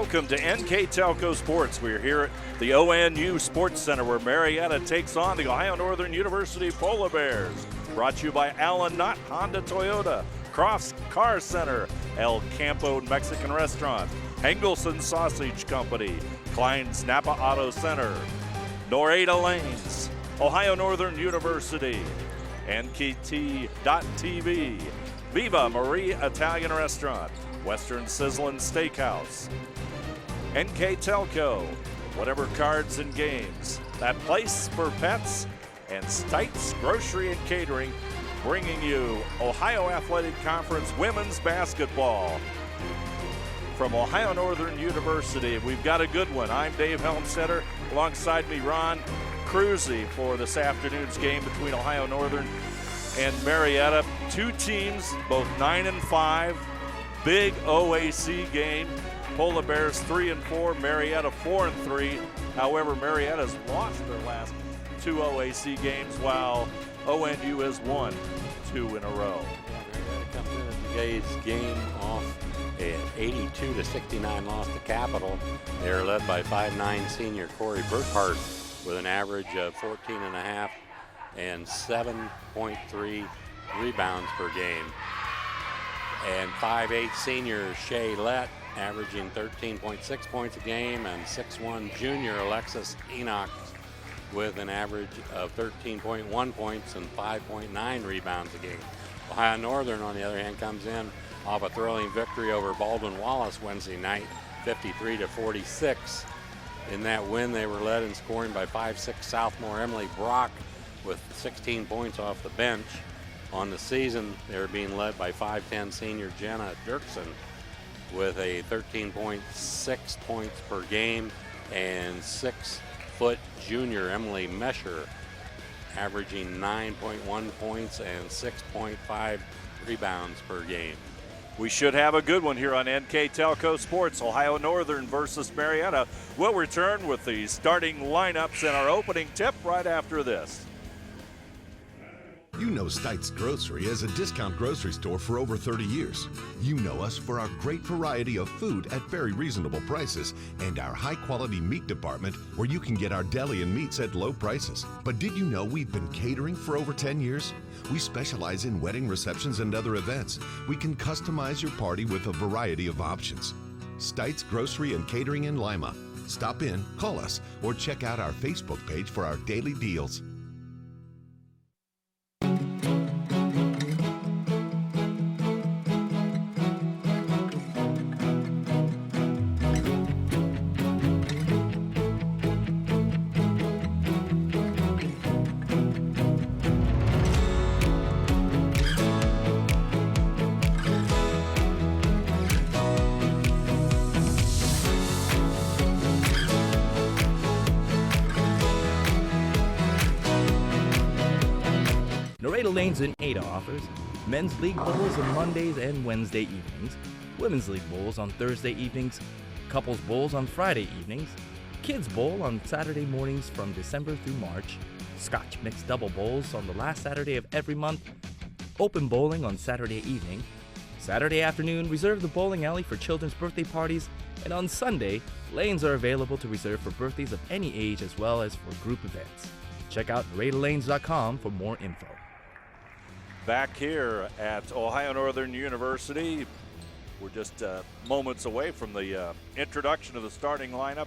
Welcome to NKTelco Sports. We're here at the ONU Sports Center where Marietta takes on the Ohio Northern University Polar Bears. Brought to you by Allen Nutt, Honda Toyota, Crofts Car Center, El Campo Mexican Restaurant, Engelson Sausage Company, Klein's Napa Auto Center, Norada Lanes, Ohio Northern University, NKT.TV, Viva Marie Italian Restaurant, Western Sizzlin' Steakhouse, NKTelco, Whatever Cards and Games, That Place for Pets, and Stites Grocery and Catering, bringing you Ohio Athletic Conference Women's Basketball. From Ohio Northern University, we've got a good one. I'm Dave Helmstetter. Alongside me, Ron Cruzy for this afternoon's game between Ohio Northern and Marietta. Two teams, both 9-5. Big OAC game. Polar Bears 3-4, Marietta 4-3. However, Marietta's lost their last two OAC games, while ONU has won 2 in a row. Marietta comes into today's game off an 82-69 loss to Capital. They're led by 5'9" senior Corey Burkhart with an average of 14.5 and 7.3 rebounds per game. And 5'8" senior Shay Lett averaging 13.6 points a game, and 6'1" junior Alexis Enoch with an average of 13.1 points and 5.9 rebounds a game. Ohio Northern, on the other hand, comes in off a thrilling victory over Baldwin Wallace Wednesday night, 53-46. In that win, they were led in scoring by 5'6" sophomore Emily Brock with 16 points off the bench. On the season, they're being led by 5'10" senior Jenna Dirksen with a 13.6 points per game, and 6-foot junior Emily Mesher averaging 9.1 points and 6.5 rebounds per game. We should have a good one here on NKTelco Sports. Ohio Northern versus Marietta. We'll return with the starting lineups and our opening tip right after this. You know Stites Grocery as a discount grocery store for over 30 years. You know us for our great variety of food at very reasonable prices and our high-quality meat department where you can get our deli and meats at low prices. But did you know we've been catering for over 10 years? We specialize in wedding receptions and other events. We can customize your party with a variety of options. Stites Grocery and Catering in Lima. Stop in, call us, or check out our Facebook page for our daily deals. Lanes and Ada offers men's league bowls on Mondays and Wednesday evenings, women's league bowls on Thursday evenings, couples bowls on Friday evenings, kids bowl on Saturday mornings from December through March, Scotch mixed double bowls on the last Saturday of every month, open bowling on Saturday evening, Saturday afternoon reserve the bowling alley for children's birthday parties, and on Sunday, lanes are available to reserve for birthdays of any age as well as for group events. Check out NarrataLanes.com for more info. Back here at Ohio Northern University, we're just moments away from the introduction of the starting lineup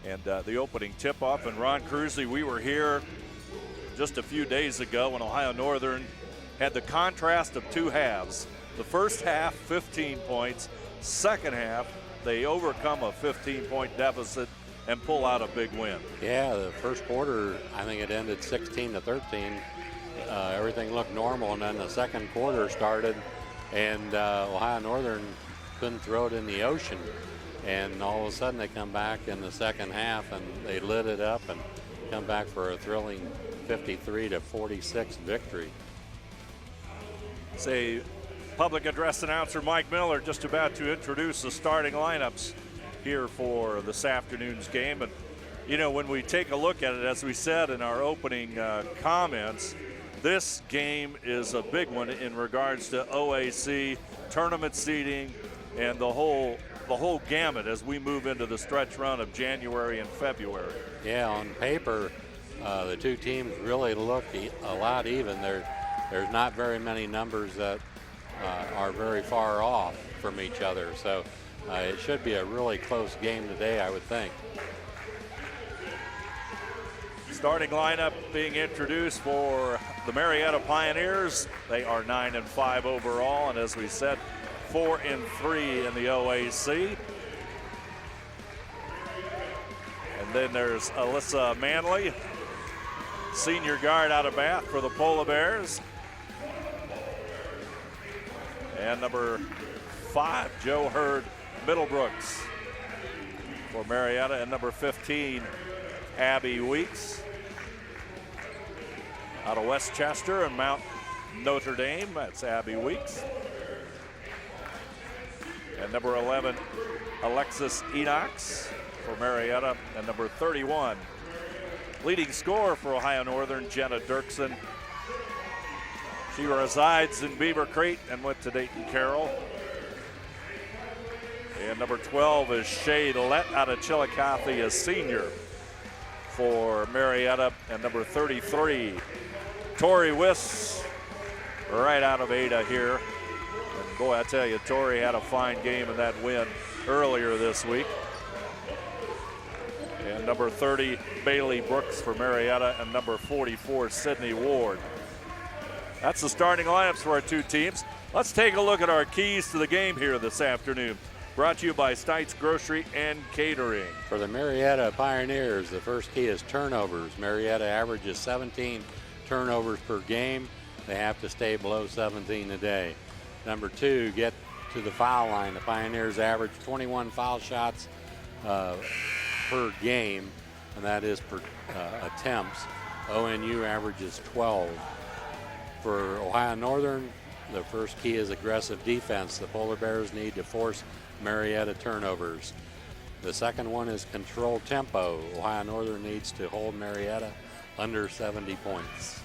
and the opening tip-off. And Ron Cruzy, we were here just a few days ago when Ohio Northern had the contrast of two halves. The first half, 15 points. Second half, they overcome a 15-point deficit and pull out a big win. Yeah, the first quarter, I think it ended 16-13. Everything looked normal, and then the second quarter started, and Ohio Northern couldn't throw it in the ocean. And all of a sudden they come back in the second half, and they lit it up and come back for a thrilling 53-46 victory. Say, public address announcer Mike Miller just about to introduce the starting lineups here for this afternoon's game. And, you know, when we take a look at it, as we said in our opening comments, this game is a big one in regards to OAC, tournament seeding, and the whole the whole gamut as we move into the stretch run of January and February. Yeah, on paper, the two teams really look a lot even. There's not very many numbers that are very far off from each other. So it should be a really close game today, I would think. Starting lineup being introduced for the Marietta Pioneers. They are 9-5 overall, and as we said, 4-3 in the OAC. And then there's Alyssa Manley, senior guard out of Bath for the Polar Bears. And number 5, Jo Hurd Middlebrooks for Marietta, and number 15, Abby Weeks out of Westchester and Mount Notre Dame. That's Abby Weeks. And number 11, Alexis Enox for Marietta, and number 31, leading scorer for Ohio Northern, Jenna Dirksen. She resides in Beaver Creek and went to Dayton Carroll. And number 12 is Shay Lett out of Chillicothe, a senior for Marietta, and number 33, Tori Wiss, right out of Ada here. And boy, I tell you, Tori had a fine game in that win earlier this week. And number 30, Bailey Brooks for Marietta, and number 44, Sydney Ward. That's the starting lineups for our two teams. Let's take a look at our keys to the game here this afternoon. Brought to you by Stites Grocery and Catering. For the Marietta Pioneers, the first key is turnovers. Marietta averages 17 turnovers per game. They have to stay below 17 a day. Number 2, get to the foul line. The Pioneers average 21 foul shots per game, and that is per attempts. ONU averages 12. For Ohio Northern, the first key is aggressive defense. The Polar Bears need to force Marietta turnovers. The second one is control tempo. Ohio Northern needs to hold Marietta under 70 points.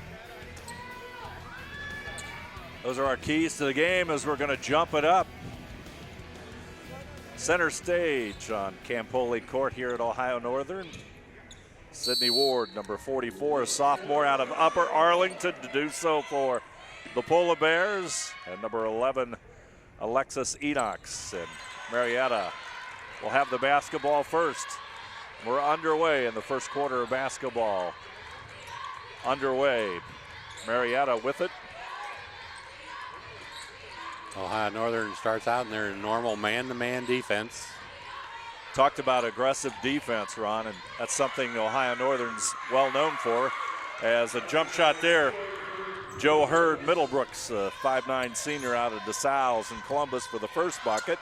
Those are our keys to the game as we're going to jump it up. Center stage on Campoli Court here at Ohio Northern. Sydney Ward, number 44, a sophomore out of Upper Arlington, to do so for the Polar Bears. And number 11, Alexis Enox. And Marietta will have the basketball first. We're underway in the first quarter of basketball. Underway. Marietta with it. Ohio Northern starts out in their normal man-to-man defense. Talked about aggressive defense, Ron, and that's something Ohio Northern's well known for. As a jump shot there, Jo Hurd Middlebrooks, a 5'9" senior out of DeSales in Columbus for the first bucket.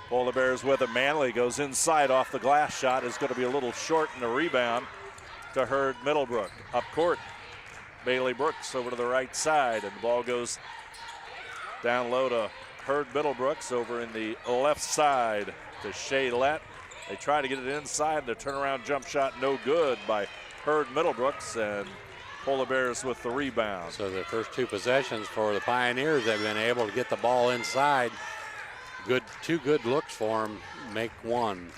Polar Bears with it. Manley goes inside off the glass shot. Is going to be a little short in the rebound to Hurd Middlebrook. Up court, Bailey Brooks over to the right side, and the ball goes down low to Hurd Middlebrooks over in the left side to Shay Lett. They try to get it inside. The turnaround jump shot no good by Hurd Middlebrooks, and Polar Bears with the rebound. So the first two possessions for the Pioneers, they've been able to get the ball inside. Two good looks for them, make one.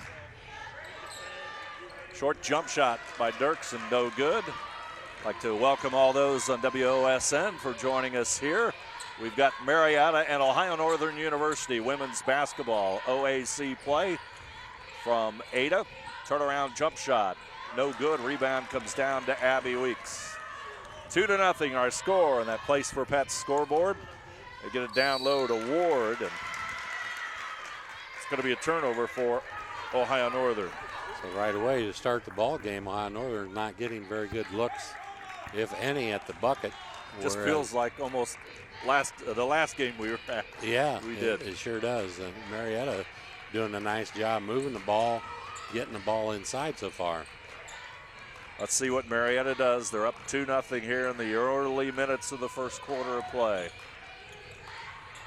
Short jump shot by Dirksen, no good. I'd like to welcome all those on WOSN for joining us here. We've got Marietta and Ohio Northern University women's basketball OAC play from Ada. Turnaround jump shot, no good. Rebound comes down to Abby Weeks. 2-0 our score on that Place for Pets scoreboard. They get it down low to Ward, and it's going to be a turnover for Ohio Northern. So right away to start the ball game, Ohio Northern not getting very good looks, if any, at the bucket. Just feels like almost the last game we were at. Yeah, we did. It sure does. And Marietta doing a nice job moving the ball, getting the ball inside so far. Let's see what Marietta does. They're up 2-0 here in the early minutes of the first quarter of play.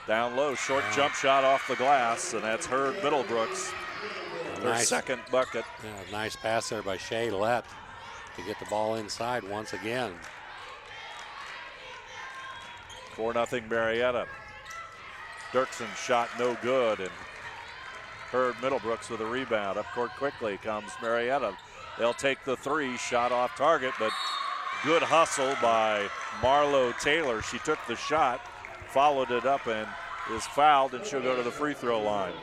Down low, short jump shot off the glass, and that's Hurd Middlebrooks. Their second bucket. Yeah, nice pass there by Shay Lett to get the ball inside once again. 4-0 Marietta. Dirksen shot no good, and Hurd Middlebrooks with a rebound. Up court quickly comes Marietta. They'll take the three, shot off target, but good hustle by Marlo Taylor. She took the shot, followed it up, and is fouled, and she'll go to the free throw line.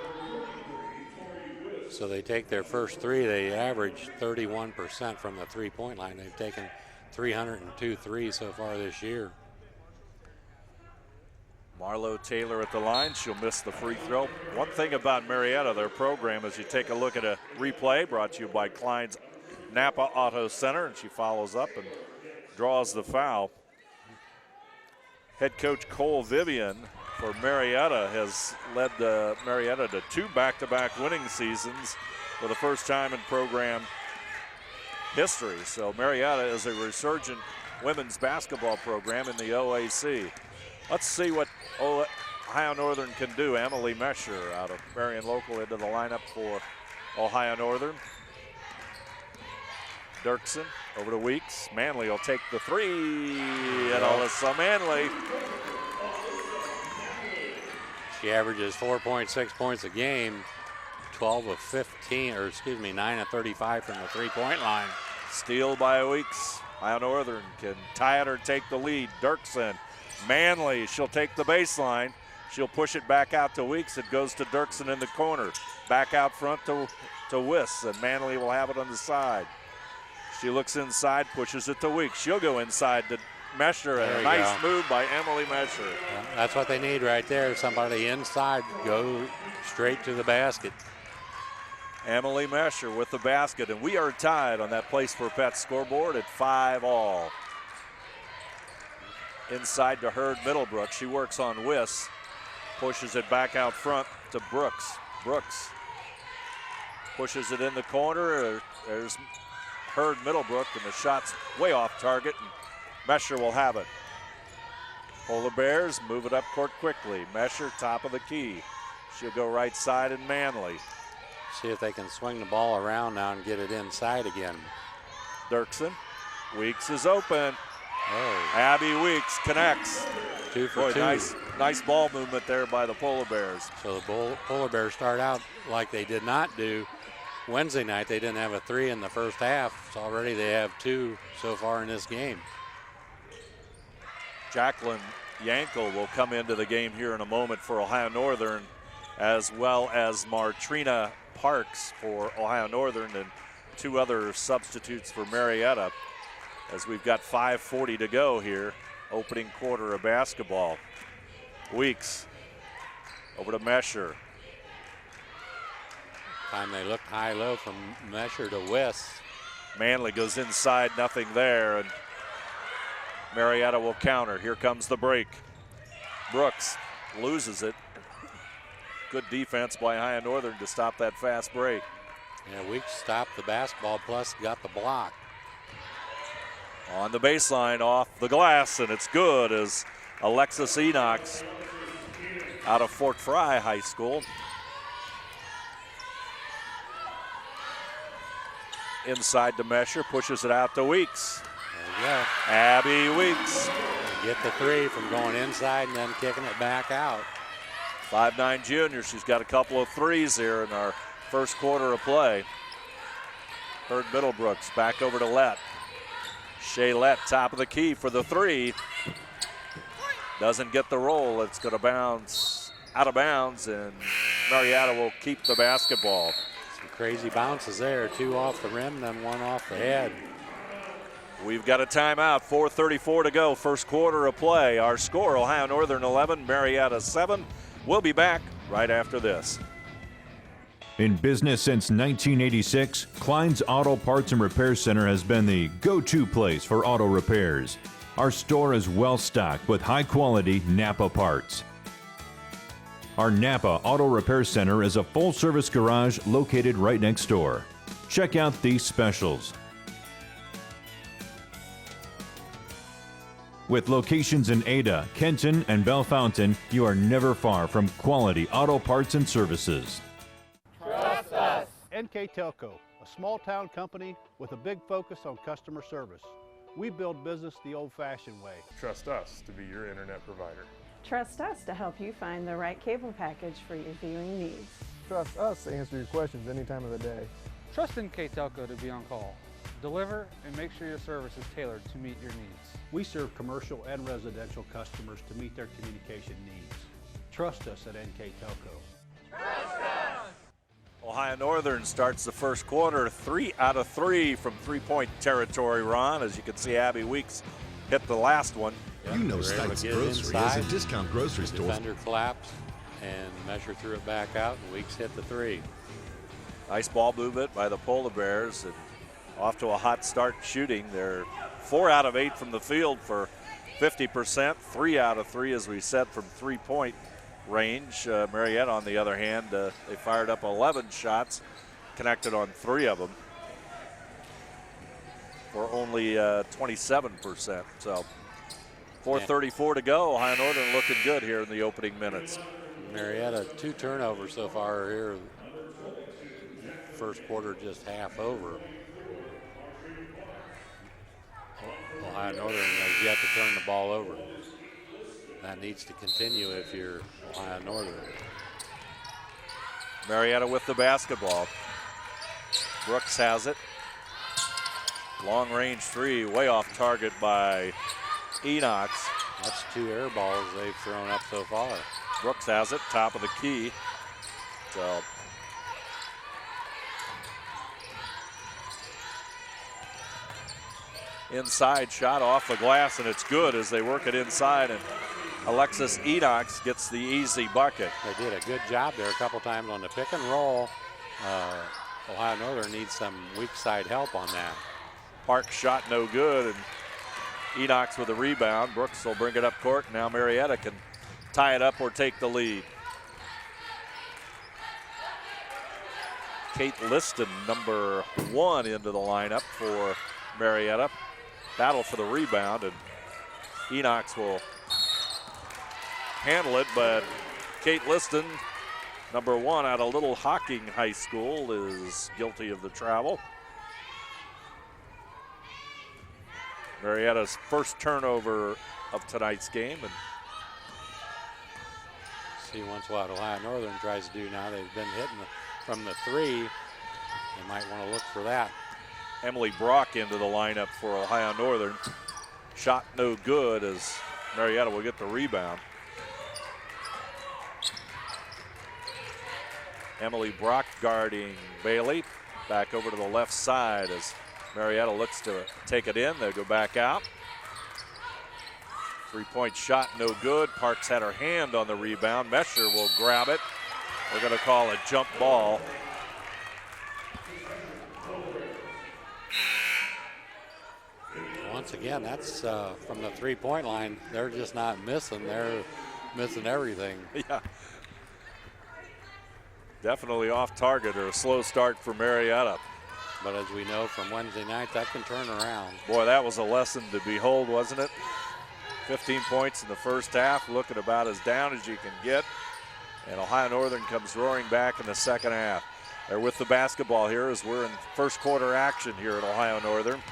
So they take their first three. They average 31% from the three-point line. They've taken 302 threes so far this year. Marlo Taylor at the line. She'll miss the free throw. One thing about Marietta, their program, is you take a look at a replay brought to you by Klein's Napa Auto Center, and she follows up and draws the foul. Head coach Cole Vivian for Marietta has led Marietta to 2 back-to-back winning seasons for the first time in program history. So Marietta is a resurgent women's basketball program in the OAC. Let's see what Ohio Northern can do. Emily Mesher out of Marion Local into the lineup for Ohio Northern. Dirksen over to Weeks. Manley will take the three, and Alyssa Manley. She averages 4.6 points a game, 9 of 35 from the three-point line. Steal by Weeks. Ohio Northern can tie it or take the lead. Dirksen, Manley, she'll take the baseline. She'll push it back out to Weeks. It goes to Dirksen in the corner. Back out front to Wiss, and Manley will have it on the side. She looks inside, pushes it to Weeks. She'll go inside to Mesher, and a nice move by Emily Mesher. Yeah, that's what they need right there. Somebody inside, go straight to the basket. Emily Mesher with the basket, and we are tied on that Place for Pets scoreboard at 5-all. Inside to Hurd Middlebrook. She works on Wiss. Pushes it back out front to Brooks. Brooks pushes it in the corner. There's Hurd Middlebrook, and the shot's way off target, and Mesher will have it. Polar Bears move it up court quickly. Mesher, top of the key. She'll go right side and Manley. See if they can swing the ball around now and get it inside again. Dirksen. Weeks is open. Oh. Abby Weeks connects. 2 for 2. Nice ball movement there by the Polar Bears. So the Polar Bears start out like they did not do Wednesday night. They didn't have a 3 in the first half. So already they have 2 so far in this game. Jacqueline Yankel will come into the game here in a moment for Ohio Northern, as well as Martrina Parks for Ohio Northern, and 2 other substitutes for Marietta, as we've got 5:40 to go here, opening quarter of basketball. Weeks over to Mesher. Time they looked high-low from Mesher to West. Manley goes inside, nothing there, and Marietta will counter. Here comes the break. Brooks loses it. Good defense by Ohio Northern to stop that fast break. Yeah, Weeks stopped the basketball, plus got the block. On the baseline, off the glass, and it's good as Alexis Enox out of Fort Fry High School. Inside to Mesher, pushes it out to Weeks. There you go. Abby Weeks. Get the 3 from going inside and then kicking it back out. 5'9" junior. She's got a couple of threes here in our first quarter of play. Hurd Middlebrooks back over to Lett. Shaylett, top of the key for the 3. Doesn't get the roll. It's going to bounce out of bounds, and Marietta will keep the basketball. Some crazy bounces there. 2 off the rim, then 1 off the head. We've got a timeout. 4:34 to go. First quarter of play. Our score, Ohio Northern 11, Marietta 7. We'll be back right after this. In business since 1986, Klein's Auto Parts and Repair Center has been the go-to place for auto repairs. Our store is well stocked with high-quality Napa parts. Our Napa Auto Repair Center is a full-service garage located right next door. Check out these specials. With locations in Ada, Kenton, and Bellefontaine, you are never far from quality auto parts and services. Trust us. NKTelco, a small-town company with a big focus on customer service. We build business the old-fashioned way. Trust us to be your internet provider. Trust us to help you find the right cable package for your viewing needs. Trust us to answer your questions any time of the day. Trust NKTelco to be on call. Deliver and make sure your service is tailored to meet your needs. We serve commercial and residential customers to meet their communication needs. Trust us at NKTelco. Ohio Northern starts the first quarter 3 out of 3 from three-point territory, Ron. As you can see, Abby Weeks hit the last one. You know Stites Grocery is a discount grocery store. Defender collapsed and Mesher threw it back out, and Weeks hit the three. Nice ball movement by the Polar Bears, and off to a hot start shooting. They're 4 out of 8 from the field for 50%. 3 out of 3, as we said, from three-point range. Marietta, on the other hand, they fired up 11 shots, connected on 3 of them for only 27%. So 4:34 to go. Ohio Northern looking good here in the opening minutes. Marietta, 2 turnovers so far here. First quarter just half over. Ohio Northern has yet to turn the ball over. That needs to continue if you're Ohio Northern. Marietta with the basketball. Brooks has it. Long range three, way off target by Enox. That's 2 air balls they've thrown up so far. Brooks has it, top of the key. So inside shot off the glass, and it's good as they work it inside, and Alexis Enox gets the easy bucket. They did a good job there a couple times on the pick and roll. Ohio Northern needs some weak side help on that. Park shot no good, and Enox with a rebound. Brooks will bring it up court. Now Marietta can tie it up or take the lead. Kate Liston, number 1 into the lineup for Marietta. Battle for the rebound, and Enox will handle it, but Kate Liston, number 1 out of Little Hocking High School, is guilty of the travel. Marietta's first turnover of tonight's game. And see once what Ohio Northern tries to do now. They've been hitting from the 3. They might want to look for that. Emily Brock into the lineup for Ohio Northern. Shot no good as Marietta will get the rebound. Emily Brock guarding Bailey. Back over to the left side as Marietta looks to take it in. They'll go back out. 3-point shot no good. Parks had her hand on the rebound. Mesher will grab it. We're going to call a jump ball. Once again, that's from the 3-point line. They're just not missing. They're missing everything. Yeah. Definitely off target or a slow start for Marietta. But as we know from Wednesday night, that can turn around. Boy, that was a lesson to behold, wasn't it? 15 points in the first half, looking about as down as you can get. And Ohio Northern comes roaring back in the second half. They're with the basketball here as we're in first quarter action here at Ohio Northern.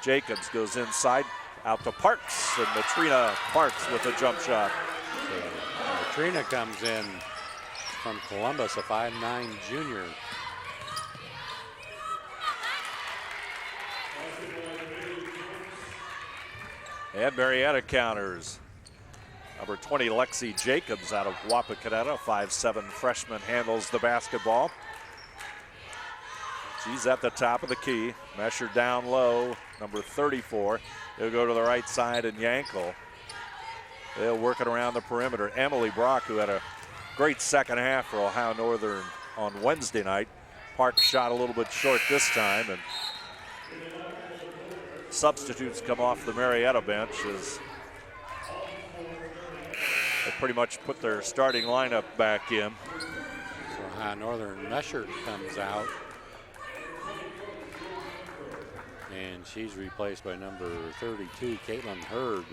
Jacobs goes inside, out to Parks, and Latrina Parks with a jump shot. So, Latrina comes in from Columbus, a 5'9" junior. And Marietta counters. Number 20, Lexi Jacobs out of Wapakoneta, 5'7" freshman, handles the basketball. She's at the top of the key. Mesher down low, number 34. He'll go to the right side and Yankel. They'll work it around the perimeter. Emily Brock, who had a great second half for Ohio Northern on Wednesday night. Park shot a little bit short this time, and substitutes come off the Marietta bench as they pretty much put their starting lineup back in. For Ohio Northern, Mesher comes out. And she's replaced by number 32, Caitlin Hurd,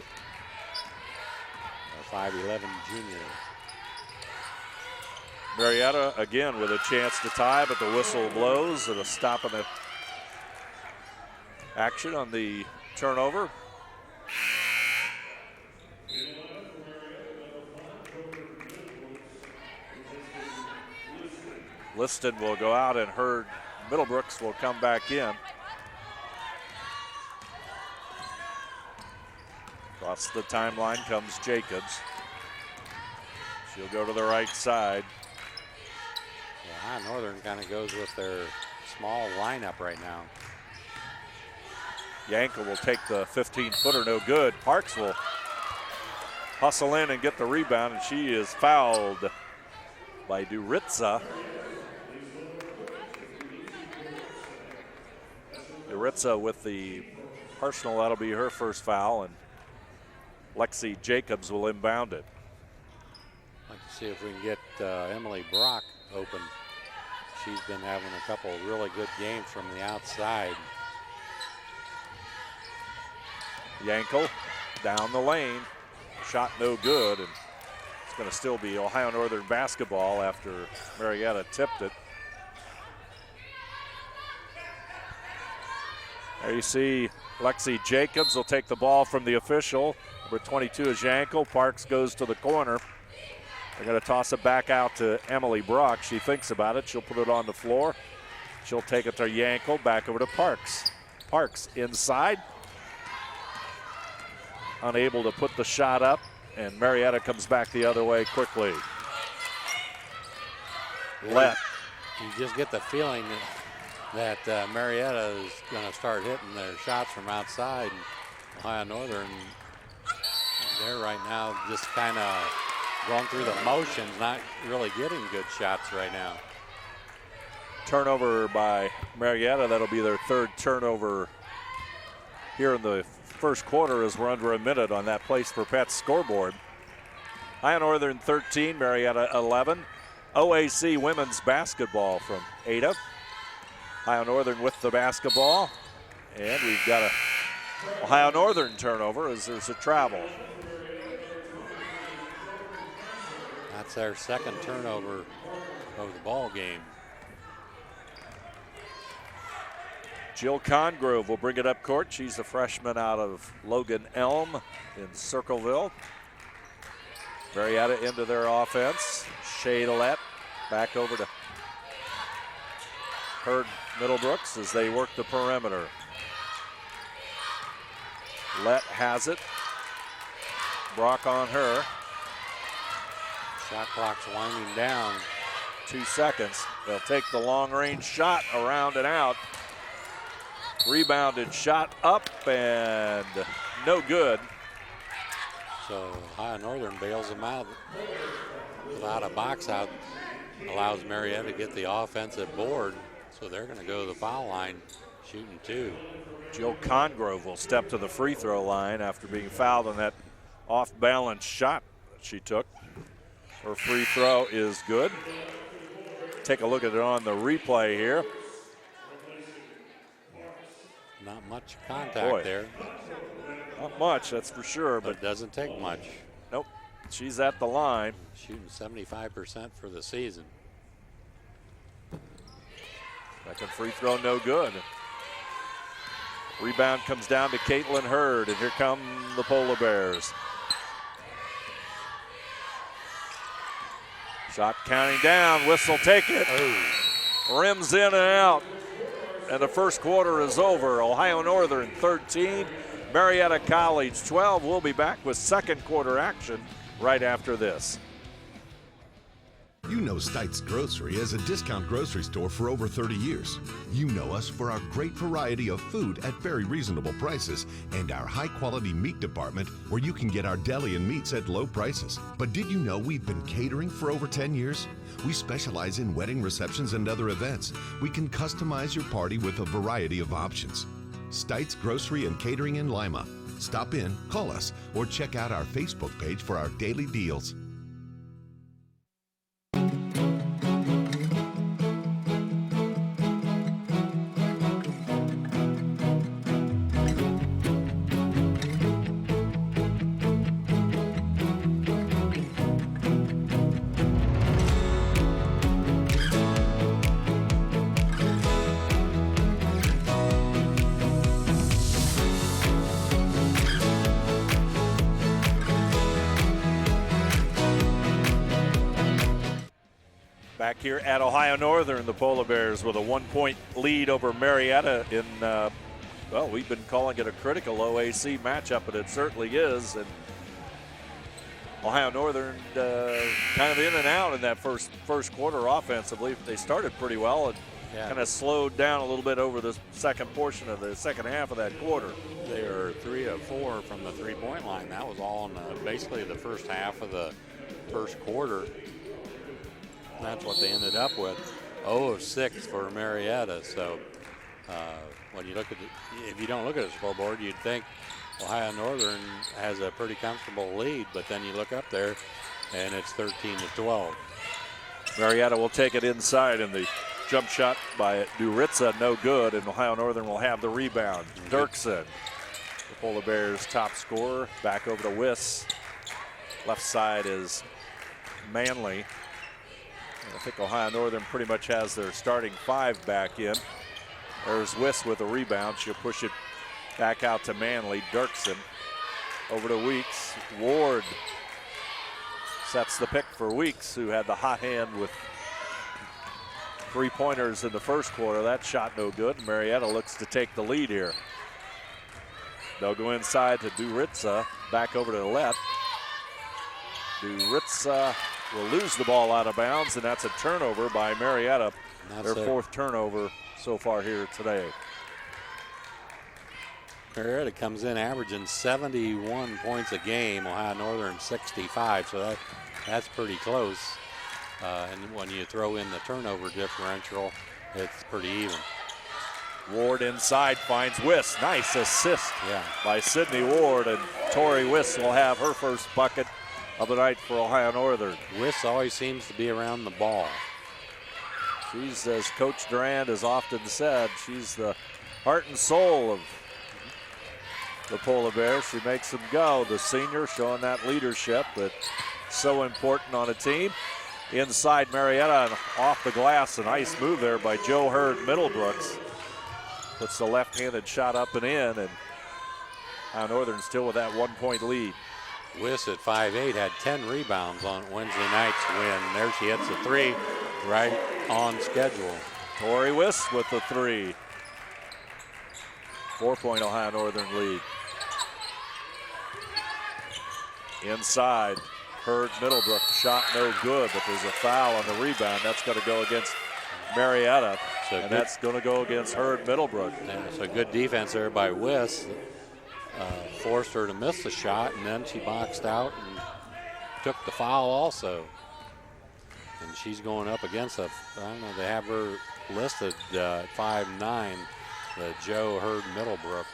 a 5'11" junior. Marietta again with a chance to tie, but the whistle blows and a stop in the action on the turnover. Liston will go out and Hurd Middlebrooks will come back in. Across the timeline comes Jacobs. She'll go to the right side. Yeah, High Northern kind of goes with their small lineup right now. Yankel will take the 15-footer, no good. Parks will hustle in and get the rebound, and she is fouled by Duritza. Duritza with the personal, that'll be her first foul, and Lexi Jacobs will inbound it. I'd like to see if we can get Emily Brock open. She's been having a couple of really good games from the outside. Yankel down the lane, shot no good, and it's going to still be Ohio Northern basketball after Marietta tipped it. There you see Lexi Jacobs will take the ball from the official. Number 22 is Yankel. Parks goes to the corner. They're going to toss it back out to Emily Brock. She thinks about it. She'll put it on the floor. She'll take it to Yankel, back over to Parks. Parks inside. Unable to put the shot up, and Marietta comes back the other way quickly. Let. You just get the feeling that Marietta is going to start hitting their shots from outside. And Ohio Northern, they're right now just kind of going through the motions, not really getting good shots right now. Turnover by Marietta. That'll be their third turnover here in the first quarter as we're under a minute on that Place for Pets scoreboard. Ohio Northern 13, Marietta 11. OAC women's basketball from Ada. Ohio Northern with the basketball. And we've got a Ohio Northern turnover as there's a travel. That's their second turnover of the ball game. Jill Congrove will bring it up court. She's a freshman out of Logan Elm in Circleville. Marietta into their offense. Shea Lett back over to Hurd Middlebrooks as they work the perimeter. Lett has it. Brock on her. Shot clock's winding down. 2 seconds. They'll take the long-range shot around and out. Rebounded shot up and no good. So Ohio Northern bails them out without a box out. Allows Marietta to get the offensive board. So they're going to go to the foul line shooting 2. Jill Congrove will step to the free throw line after being fouled on that off-balance shot that she took. Her free throw is good. Take a look at it on the replay here. Not much contact there. Not much, that's for sure. But it doesn't take much. Nope, she's at the line. Shooting 75% for the season. Second free throw, no good. Rebound comes down to Caitlin Hurd, and here come the Polar Bears. Shot counting down, whistle take it. Oh. Rims in and out. And the first quarter is over. Ohio Northern 13, Marietta College 12. We'll be back with second quarter action right after this. You know Stites Grocery as a discount grocery store for over 30 years. You know us for our great variety of food at very reasonable prices and our high-quality meat department where you can get our deli and meats at low prices. But did you know we've been catering for over 10 years? We specialize in wedding receptions and other events. We can customize your party with a variety of options. Stites Grocery and Catering in Lima. Stop in, call us, or check out our Facebook page for our daily deals. Back here at Ohio Northern, the Polar Bears with a 1-point lead over Marietta in, well, we've been calling it a critical OAC matchup, but it certainly is. And Ohio Northern kind of in and out in that first quarter offensively. They started pretty well and kind of slowed down a little bit over the second portion of the second half of that quarter. They are 3 of 4 from the three-point line. That was all in basically the first half of the first quarter. That's what they ended up with. 0 of 6 for Marietta. So when you look at if you don't look at the scoreboard, you'd think Ohio Northern has a pretty comfortable lead, but then you look up there and it's 13-12. Marietta will take it inside, and the jump shot by Duritza, no good, and Ohio Northern will have the rebound. Dirksen, the Polar Bears' top scorer, back over to Wiss. Left side is Manley. I think Ohio Northern pretty much has their starting 5 back in. There's Wiss with a rebound. She'll push it back out to Manley. Dirksen over to Weeks. Ward sets the pick for Weeks, who had the hot hand with 3-pointers in the first quarter. That shot no good. Marietta looks to take the lead here. They'll go inside to Duritza. Back over to the left. Duritza will lose the ball out of bounds, and that's a turnover by Marietta. Their 4th turnover so far here today. Marietta comes in averaging 71 points a game. Ohio Northern 65, so that's pretty close. And when you throw in the turnover differential, it's pretty even. Ward inside finds Wiss. Nice assist by Sydney Ward, and Tori Wiss will have her first bucket of the night for Ohio Northern. Wiss always seems to be around the ball. She's, as Coach Durand has often said, she's the heart and soul of the Polar Bears. She makes them go. The senior showing that leadership that's so important on a team. Inside Marietta and off the glass, a nice move there by Joe Hurd Middlebrooks. Puts the left-handed shot up and in, and Ohio Northern still with that 1-point lead. Wiss at 5'8" had 10 rebounds on Wednesday night's win. There she hits a 3 right on schedule. Tori Wiss with the 3. 4-point Ohio Northern lead. Inside, Hurd Middlebrook, shot no good, but there's a foul on the rebound. That's going to go against Marietta, and that's going to go against Hurd Middlebrook. Yeah, so good defense there by Wiss. Forced her to miss the shot, and then she boxed out and took the foul also. And she's going up against I don't know, they have her listed at 5'9", the Joe Hurd Middlebrook.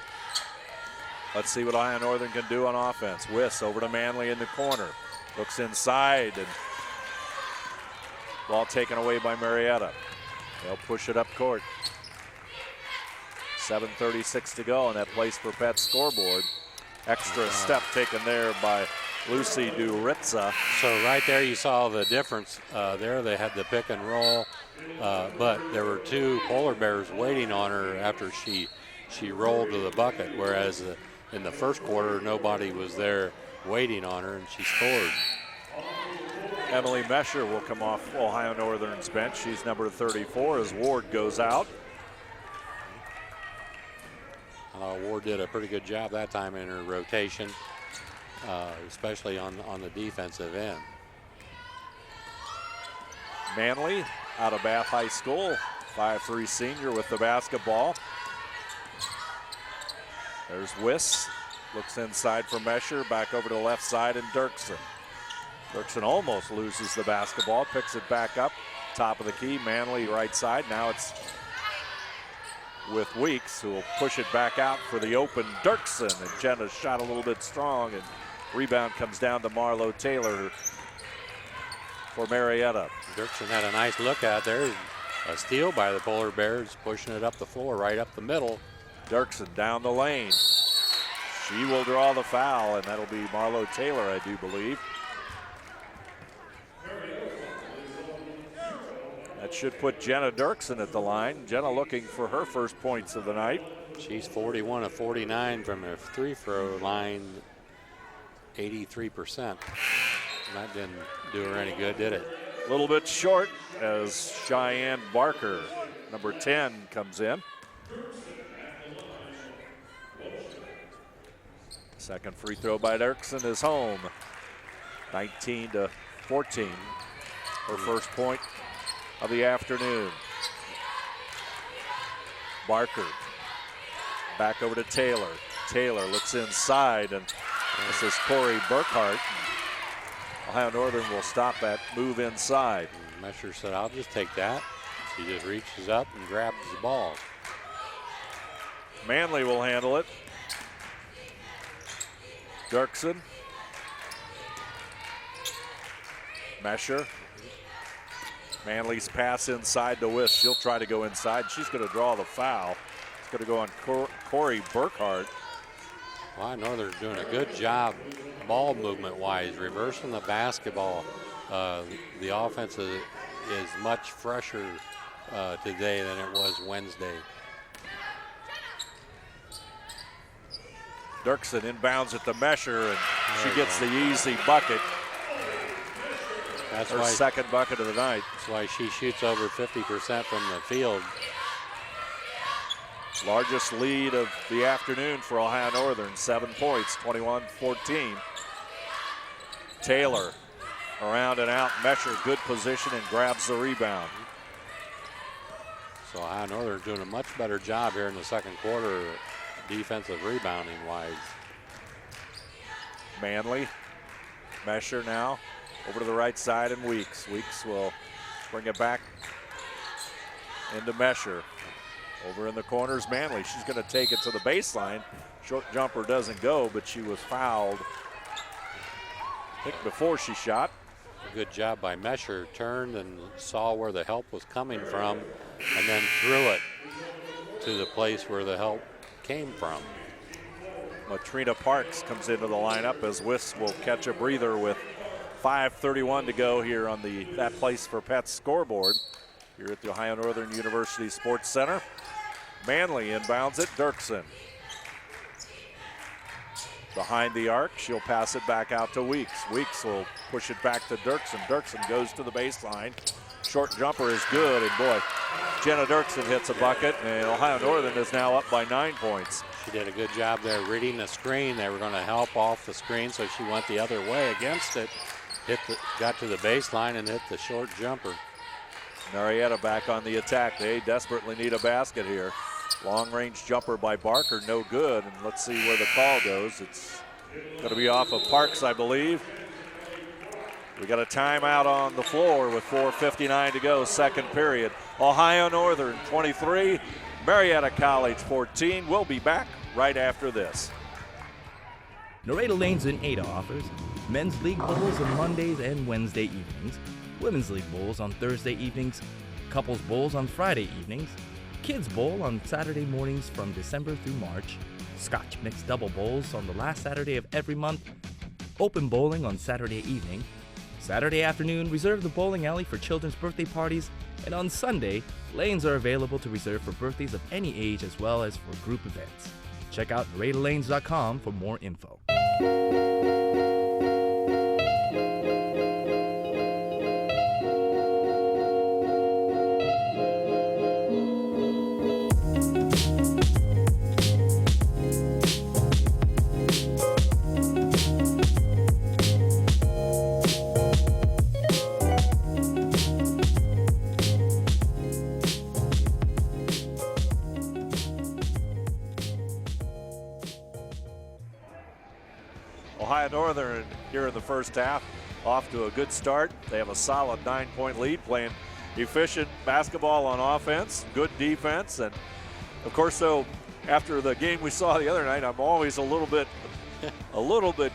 Let's see what Ohio Northern can do on offense. Wiss over to Manley in the corner. Looks inside, and ball taken away by Marietta. They'll push it up court. 7:36 to go on that Place for Pets scoreboard. Extra step taken there by Lucy Duritza. So right there you saw the difference. There they had the pick and roll, but there were 2 Polar Bears waiting on her after she rolled to the bucket, whereas in the first quarter nobody was there waiting on her, and she scored. Emily Mesher will come off Ohio Northern's bench. She's number 34 as Ward goes out. Ward did a pretty good job that time in her rotation, especially on the defensive end. Manley out of Bath High School, 5'3" senior with the basketball. There's Wiss, looks inside for Mesher, back over to the left side, and Dirksen. Dirksen almost loses the basketball, picks it back up, top of the key. Manley right side. Now it's with Weeks, who will push it back out for the open Dirksen, and Jenna shot a little bit strong, and rebound comes down to Marlo Taylor for Marietta. Dirksen had a nice look at there. A steal by the Polar Bears, pushing it up the floor, right up the middle. Dirksen down the lane. She will draw the foul, and that'll be Marlo Taylor, I do believe. That should put Jenna Dirksen at the line. Jenna looking for her first points of the night. She's 41 of 49 from the free-throw line, 83%. That didn't do her any good, did it? A little bit short as Cheyenne Barker, number 10, comes in. Second free throw by Dirksen is home. 19-14. Her first point of the afternoon. Barker back over to Taylor. Taylor looks inside, and this is Corey Burkhart. Ohio Northern will stop that move inside. Mesher said, I'll just take that. She just reaches up and grabs the ball. Manley will handle it. Dirksen. Mesher. Manley's pass inside to Wiss. She'll try to go inside. She's going to draw the foul. It's going to go on Corey Burkhart. Well, Northern's doing a good job ball movement-wise, reversing the basketball. The offense is much fresher today than it was Wednesday. Dirksen inbounds at the Mesher, and she gets the easy bucket. That's her second bucket of the night. That's why she shoots over 50% from the field. Largest lead of the afternoon for Ohio Northern, 7 points, 21-14. Taylor around and out. Mesher, good position, and grabs the rebound. So Ohio Northern doing a much better job here in the second quarter, defensive rebounding wise. Manley, Mesher now over to the right side, and Weeks. Weeks will bring it back into Mesher. Over in the corners, Manley. She's going to take it to the baseline. Short jumper doesn't go, but she was fouled, I think, before she shot. A good job by Mesher. Turned and saw where the help was coming from, and then threw it to the place where the help came from. Latrina Parks comes into the lineup as Wiss will catch a breather with 5:31 to go here on the That Place for Pets scoreboard here at the Ohio Northern University Sports Center. Manley inbounds it. Dirksen behind the arc. She'll pass it back out to Weeks. Weeks will push it back to Dirksen. Dirksen goes to the baseline. Short jumper is good, and boy, Jenna Dirksen hits a bucket, and Ohio Northern is now up by 9 points. She did a good job there reading the screen. They were going to help off the screen, so she went the other way against it. Got to the baseline and hit the short jumper. Marietta back on the attack. They desperately need a basket here. Long range jumper by Barker, no good. And let's see where the call goes. It's going to be off of Parks, I believe. We got a timeout on the floor with 4:59 to go, second period. Ohio Northern 23, Marietta College 14. We'll be back right after this. Nareda Lanes in Ada offers men's league bowls on Mondays and Wednesday evenings, women's league bowls on Thursday evenings, couples bowls on Friday evenings, kids bowl on Saturday mornings from December through March, Scotch mixed double bowls on the last Saturday of every month, open bowling on Saturday evening, Saturday afternoon reserve the bowling alley for children's birthday parties, and on Sunday, lanes are available to reserve for birthdays of any age as well as for group events. Check out NaredaLanes.com for more info. Ohio Northern here in the first half off to a good start. They have a solid 9-point lead, playing efficient basketball on offense, good defense, and of course, so after the game we saw the other night, I'm always a little bit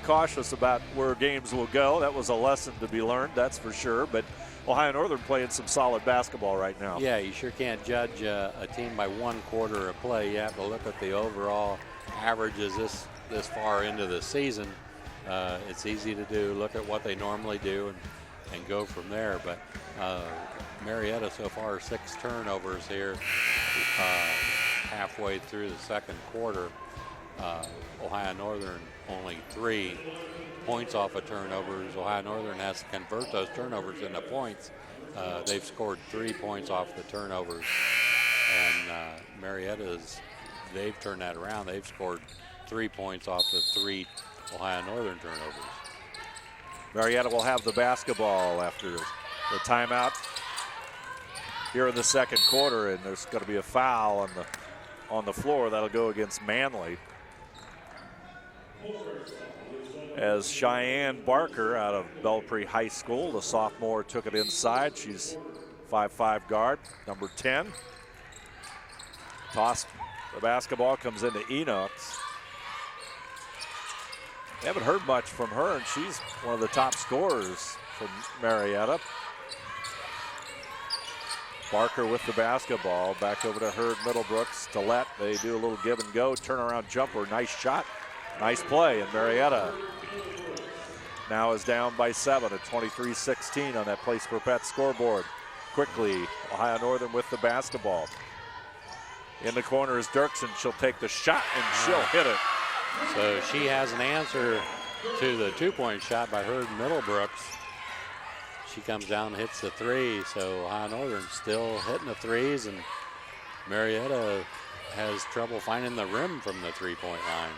cautious about where games will go. That was a lesson to be learned, that's for sure. But Ohio Northern playing some solid basketball right now. Yeah, you sure can't judge a team by one quarter of play. You have to look at the overall averages this far into the season. It's easy to do, look at what they normally do and go from there. But Marietta so far 6 turnovers here halfway through the second quarter. Ohio Northern only 3 points off of turnovers. Ohio Northern has to convert those turnovers into points. They've scored 3 points off the turnovers. And Marietta's, they've turned that around. They've scored 3 points off the 3 Ohio Northern turnovers. Marietta will have the basketball after the timeout here in the second quarter, and there's going to be a foul on the floor. That'll go against Manley. As Cheyenne Barker out of Belpre High School, the sophomore, took it inside. She's 5'5" guard, number 10. Tossed the basketball, comes into Enoch. They haven't heard much from her, and she's one of the top scorers from Marietta. Barker with the basketball, back over to Hurd Middlebrooks. To let, they do a little give and go, turnaround jumper, nice shot, nice play, and Marietta now is down by 7 at 23-16 on that Place for Pets scoreboard. Quickly, Ohio Northern with the basketball. In the corner is Dirksen. She'll take the shot and she'll hit it. So she has an answer to the 2-point shot by Hurd Middlebrooks. She comes down and hits the 3. So Ohio Northern still hitting the 3s, and Marietta has trouble finding the rim from the 3-point line.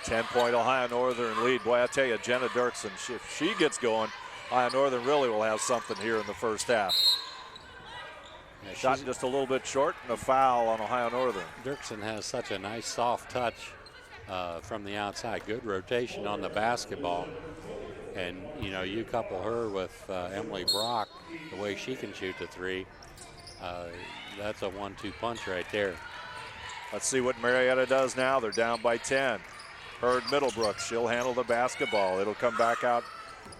10-point Ohio Northern lead. Boy, I tell you, Jenna Dirksen, if she gets going, Ohio Northern really will have something here in the first half. Yeah, shot just a little bit short, and a foul on Ohio Northern. Dirksen has such a nice soft touch from the outside. Good rotation on the basketball. And, you know, you couple her with Emily Brock, the way she can shoot the 3, that's a 1-2 punch right there. Let's see what Marietta does now. They're down by 10. Hurd Middlebrooks, she'll handle the basketball. It'll come back out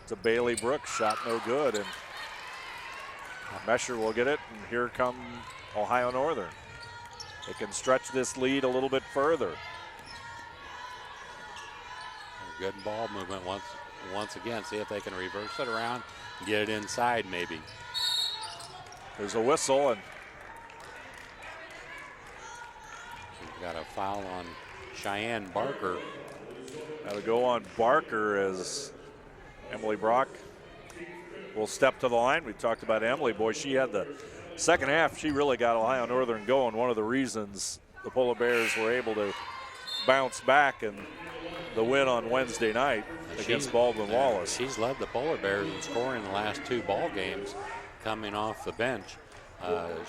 to Bailey Brooks. Shot no good, and Mesher will get it, and here come Ohio Northern. They can stretch this lead a little bit further. Good ball movement once again. See if they can reverse it around and get it inside maybe. There's a whistle, and we've got a foul on Cheyenne Barker. That'll go on Barker as Emily Brock will step to the line. We talked about Emily. Boy, she had the second half. She really got Ohio Northern going. One of the reasons the Polar Bears were able to bounce back and the win on Wednesday night against Baldwin Wallace. She's led the Polar Bears in scoring the last 2 ball games coming off the bench.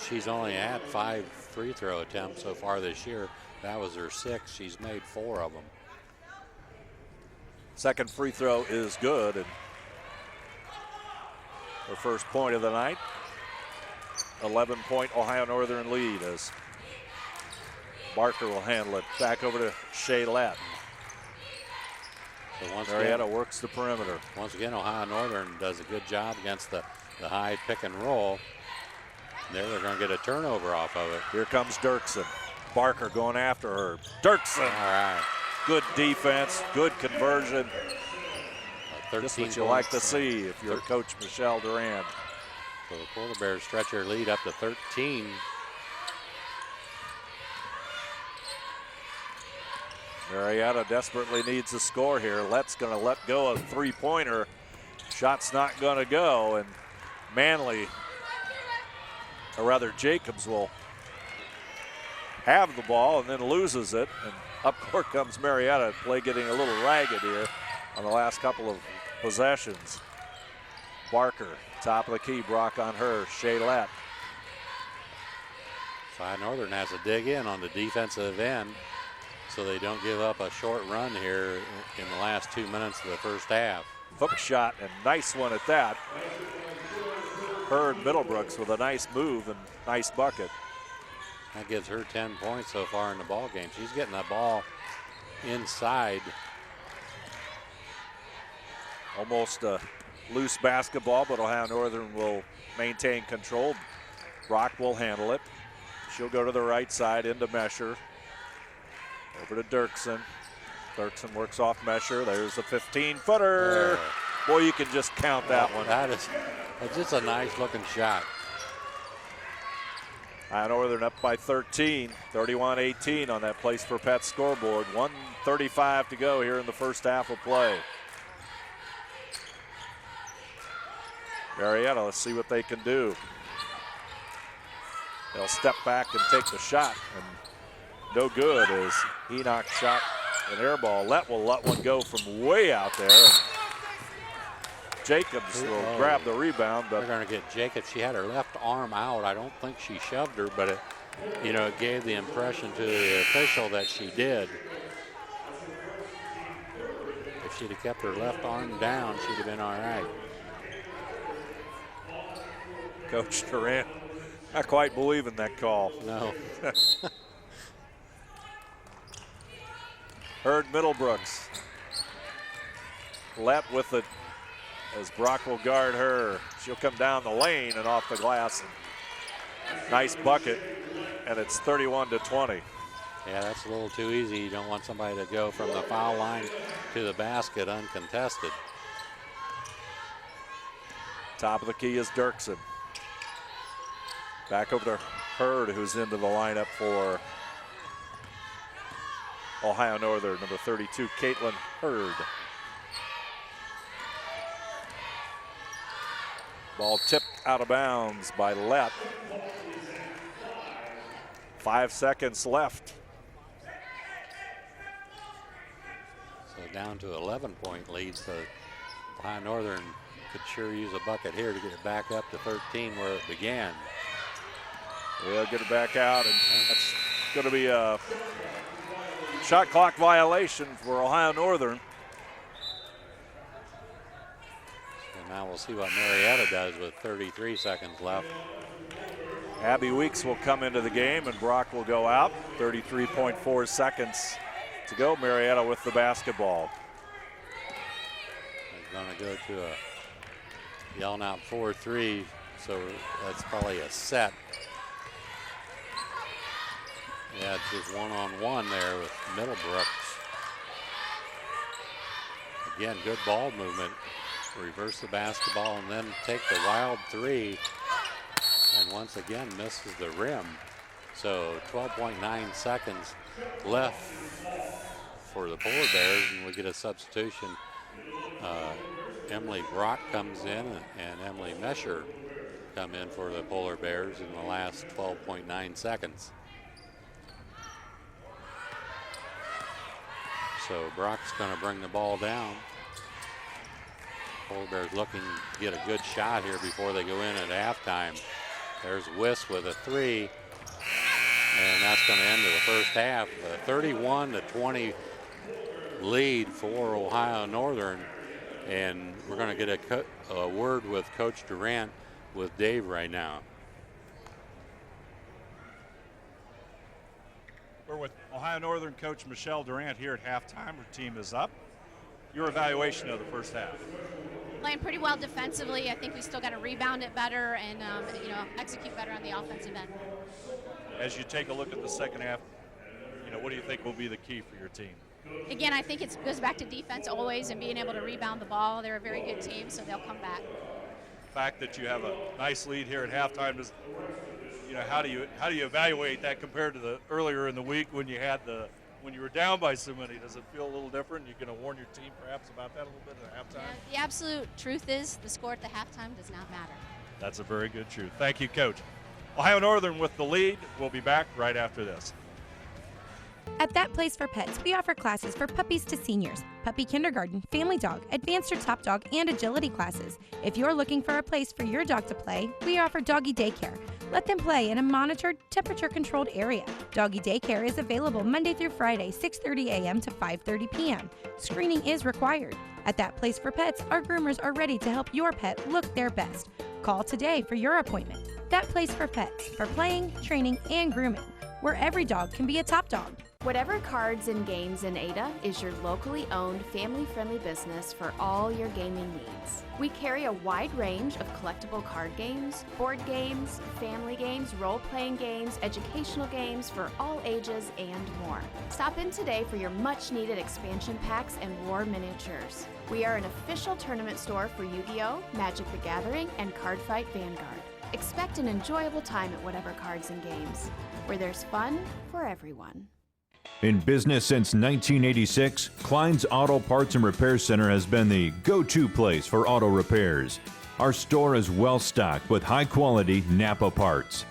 She's only had 5 free throw attempts so far this year. That was her 6th. She's made 4 of them. Second free throw is good, and her first point of the night. 11-point Ohio Northern lead as Barker will handle it. Back over to Shaylette. So Marietta works the perimeter. Once again, Ohio Northern does a good job against the high pick and roll. There they're going to get a turnover off of it. Here comes Dirksen. Barker going after her. Dirksen. All right. Good defense, good conversion. 13 Just what you like to see if you're Coach Michelle Durand. So the Polar Bears stretch their lead up to 13. Marietta desperately needs a score here. Lett's going to let go a 3-pointer. Shot's not going to go, and Manley, or rather Jacobs, will have the ball and then loses it. And up court comes Marietta. Play getting a little ragged here on the last couple of possessions. Barker, top of the key, Brock on her. Shaylette. Ohio Northern has to dig in on the defensive end so they don't give up a short run here in the last 2 minutes of the first half. Hook shot, and nice one at that. Hurd Middlebrooks with a nice move and nice bucket. That gives her 10 points so far in the ball game. She's getting that ball inside. Almost a loose basketball, but Ohio Northern will maintain control. Brock will handle it. She'll go to the right side into Mesher. Over to Dirksen. Dirksen works off Mesher. There's a 15-footer. Boy, you can just count that one. That's just a nice looking shot. Ohio Northern up by 13, 31-18 on that Place for Pets scoreboard. 1:35 to go here in the first half of play. Marietta, let's see what they can do. They'll step back and take the shot, and no good as Enoch shot an air ball. Will let one go from way out there. Jacobs will grab the rebound, but they're going to get Jacobs. She had her left arm out. I don't think she shoved her, but it, it gave the impression to the official that she did. If she'd have kept her left arm down, she'd have been all right. Coach Durant not quite believing that call. No. Hurd Middlebrooks. Let with it as Brock will guard her. She'll come down the lane and off the glass. Nice bucket, and it's 31-20. Yeah, that's a little too easy. You don't want somebody to go from the foul line to the basket uncontested. Top of the key is Dirksen. Back over to Hurd, who's into the lineup for Ohio Northern, number 32, Caitlin Hurd. Ball tipped out of bounds by Lett. 5 seconds left. So down to 11-point lead, so Ohio Northern could sure use a bucket here to get it back up to 13 where it began. They'll get it back out, and that's going to be a shot clock violation for Ohio Northern. And now we'll see what Marietta does with 33 seconds left. Abby Weeks will come into the game, and Brock will go out. 33.4 seconds to go. Marietta with the basketball. They're going to go to a yelling out 4-3, so that's probably a set. Yeah, it's just one-on-one there with Middlebrooks. Again, good ball movement. Reverse the basketball and then take the wild three. And once again misses the rim. So 12.9 seconds left for the Polar Bears, and we get a substitution. Emily Brock comes in and Emily Mesher come in for the Polar Bears in the last 12.9 seconds. So Brock's going to bring the ball down. Polar Bears looking to get a good shot here before they go in at halftime. There's Wiss with a three, and that's going to end the first half. A 31-20 lead for Ohio Northern, and we're going to get a word with Coach Durant with Dave right now. We're with Ohio Northern coach Michelle Durant here at halftime. Her team is up. Your evaluation of the first half. Playing pretty well defensively. I think we still got to rebound it better and execute better on the offensive end. As you take a look at the second half, what do you think will be the key for your team? Again, I think it goes back to defense always and being able to rebound the ball. They're a very good team, so they'll come back. The fact that you have a nice lead here at halftime is, how do you evaluate that compared to the earlier in the week when you were down by so many? Does it feel a little different? You're going to warn your team perhaps about that a little bit at halftime? Yeah, the absolute truth is the score at the halftime does not matter. That's a very good truth. Thank you, Coach. Ohio Northern with the lead. We'll be back right after this. At That Place for Pets, we offer classes for puppies to seniors, puppy kindergarten, family dog, advanced or top dog, and agility classes. If you're looking for a place for your dog to play, we offer doggy daycare. Let them play in a monitored, temperature-controlled area. Doggy daycare is available Monday through Friday, 6:30 a.m. to 5:30 p.m. Screening is required. At That Place for Pets, our groomers are ready to help your pet look their best. Call today for your appointment. That Place for Pets, for playing, training, and grooming, where every dog can be a top dog. Whatever Cards and Games in Ada is your locally owned, family-friendly business for all your gaming needs. We carry a wide range of collectible card games, board games, family games, role-playing games, educational games for all ages, and more. Stop in today for your much-needed expansion packs and war miniatures. We are an official tournament store for Yu-Gi-Oh!, Magic the Gathering, and Cardfight Vanguard. Expect an enjoyable time at Whatever Cards and Games, where there's fun for everyone. In business since 1986, Klein's Auto Parts and Repair Center has been the go-to place for auto repairs. Our store is well stocked with high-quality Napa parts.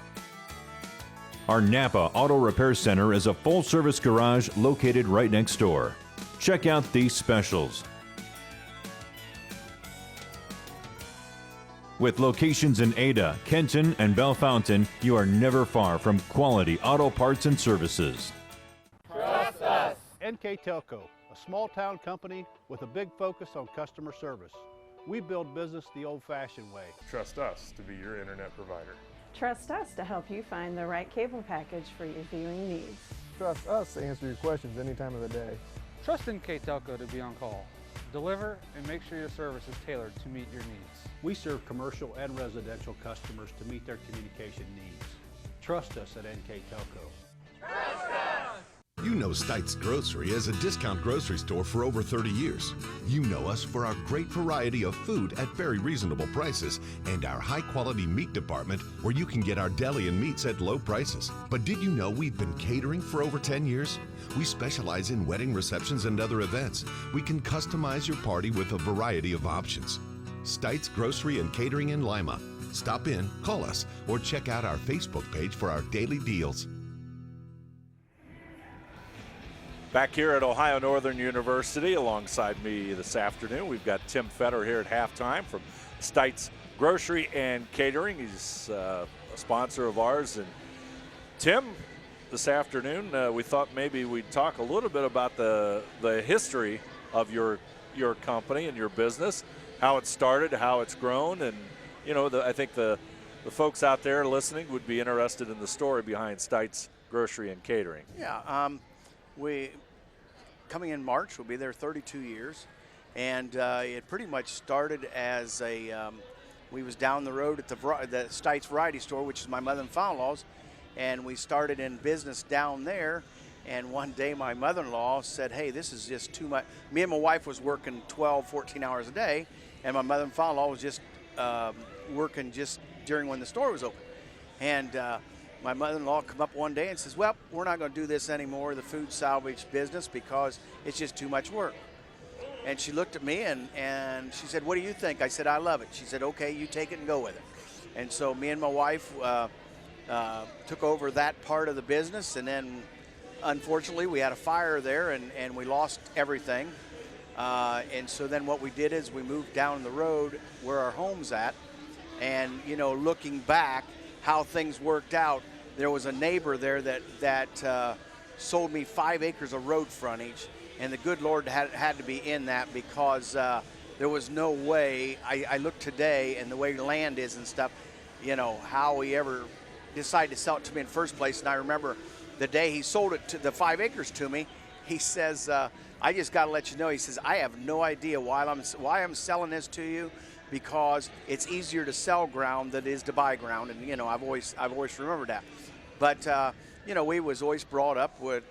Our Napa Auto Repair Center is a full-service garage located right next door. Check out these specials. With locations in Ada, Kenton, and Bellefontaine, you are never far from quality auto parts and services. Trust us. NKTelco, a small-town company with a big focus on customer service. We build business the old-fashioned way. Trust us to be your internet provider. Trust us to help you find the right cable package for your viewing needs. Trust us to answer your questions any time of the day. Trust NKTelco to be on call. Deliver and make sure your service is tailored to meet your needs. We serve commercial and residential customers to meet their communication needs. Trust us at NKTelco. You know Stites Grocery as a discount grocery store for over 30 years. You know us for our great variety of food at very reasonable prices and our high-quality meat department where you can get our deli and meats at low prices. But did you know we've been catering for over 10 years? We specialize in wedding receptions and other events. We can customize your party with a variety of options. Stites Grocery and Catering in Lima. Stop in, call us, or check out our Facebook page for our daily deals. Back here at Ohio Northern University, alongside me this afternoon, we've got Tim Fetter here at halftime from Stites Grocery and Catering. He's a sponsor of ours. And Tim, this afternoon, we thought maybe we'd talk a little bit about the history of your company and your business, how it started, how it's grown, and you know, I think the folks out there listening would be interested in the story behind Stites Grocery and Catering. Yeah. We, coming in March, we'll be there 32 years, and it pretty much started as we was down the road at the Stites Variety Store, which is my mother and father-in-law's, and we started in business down there, and one day my mother-in-law said, hey, this is just too much. Me and my wife was working 12, 14 hours a day, and my mother and father-in-law was just working just during when the store was open. And my mother-in-law come up one day and says, well, we're not going to do this anymore, the food salvage business, because it's just too much work. And she looked at me and she said, what do you think? I said, I love it. She said, okay, you take it and go with it. And so me and my wife took over that part of the business, and then unfortunately we had a fire there and we lost everything. And so then what we did is we moved down the road where our home's at, and you know, looking back, how things worked out, there was a neighbor there that sold me 5 acres of road frontage, and the good Lord had to be in that, because there was no way. I looked today, and the way land is and stuff, you know, how he ever decided to sell it to me in the first place. And I remember the day he sold it to the 5 acres to me, he says, I just got to let you know, he says, I have no idea why I'm selling this to you, because it's easier to sell ground than it is to buy ground. And, you know, I've always remembered that. But, you know, we was always brought up with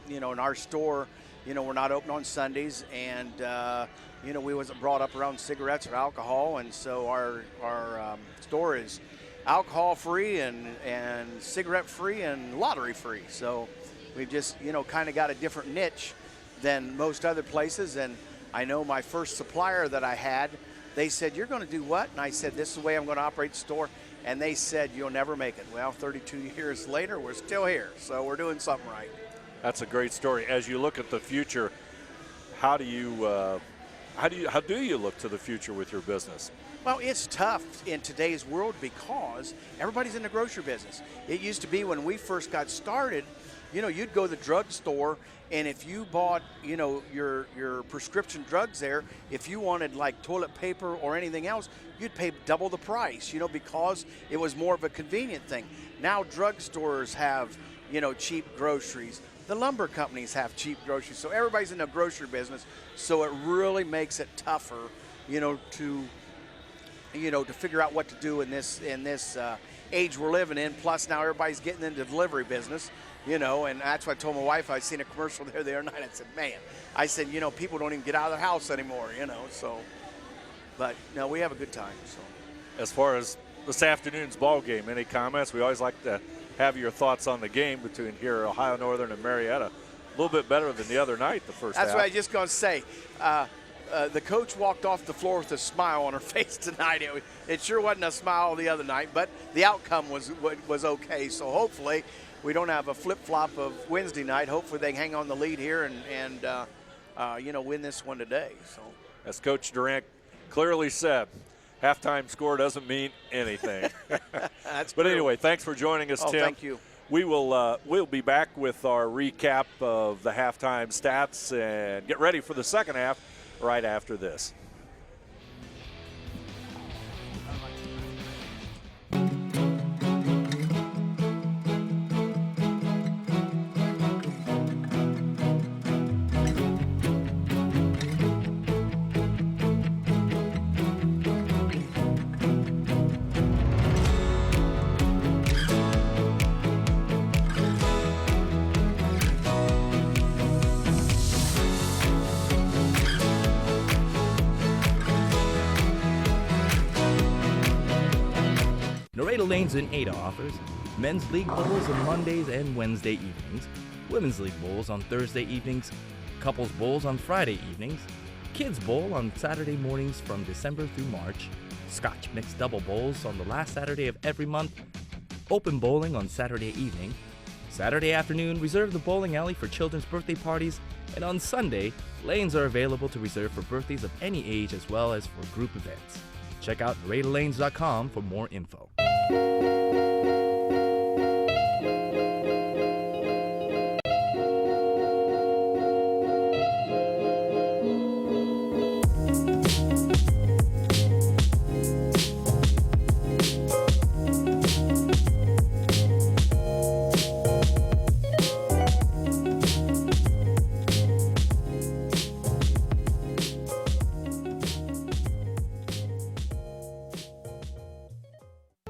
you know, in our store, you know, we're not open on Sundays, and, you know, we wasn't brought up around cigarettes or alcohol. And so our store is alcohol free and cigarette free and lottery free. So we've just, you know, kind of got a different niche than most other places. And I know my first supplier that I had, they said, you're going to do what? And I said, this is the way I'm going to operate the store. And they said, you'll never make it. Well, 32 years later, we're still here. So we're doing something right. That's a great story. As you look at the future, how do you look to the future with your business? Well, it's tough in today's world because everybody's in the grocery business. It used to be when we first got started, you know, you'd go to the drugstore, and if you bought, you know, your prescription drugs there, if you wanted like toilet paper or anything else, you'd pay double the price, you know, because it was more of a convenient thing. Now drugstores have, you know, cheap groceries. The lumber companies have cheap groceries. So everybody's in the grocery business. So it really makes it tougher, you know, to figure out what to do in this age we're living in. Plus now everybody's getting into the delivery business. You know, and that's what I told my wife. I seen a commercial there the other night. I said, man, you know, people don't even get out of their house anymore, you know, so. But, no, we have a good time, so. As far as this afternoon's ball game. Any comments? We always like to have your thoughts on the game between here, Ohio Northern and Marietta. A little bit better than the other night, the first half. That's what I was just going to say. The coach walked off the floor with a smile on her face tonight. It sure wasn't a smile the other night, but the outcome was okay. So hopefully we don't have a flip-flop of Wednesday night. Hopefully they hang on the lead here and win this one today. So, as Coach Durant clearly said, halftime score doesn't mean anything. That's but true. anyway, thanks for joining us, Tim. Thank you. We will we'll be back with our recap of the halftime stats and get ready for the second half right after this. Narita Lanes in Ada offers men's league bowls on Mondays and Wednesday evenings, women's league bowls on Thursday evenings, couples bowls on Friday evenings, kids bowl on Saturday mornings from December through March, Scotch mixed double bowls on the last Saturday of every month, open bowling on Saturday evening, Saturday afternoon reserve the bowling alley for children's birthday parties, and on Sunday, lanes are available to reserve for birthdays of any age as well as for group events. Check out NKTelco.com for more info.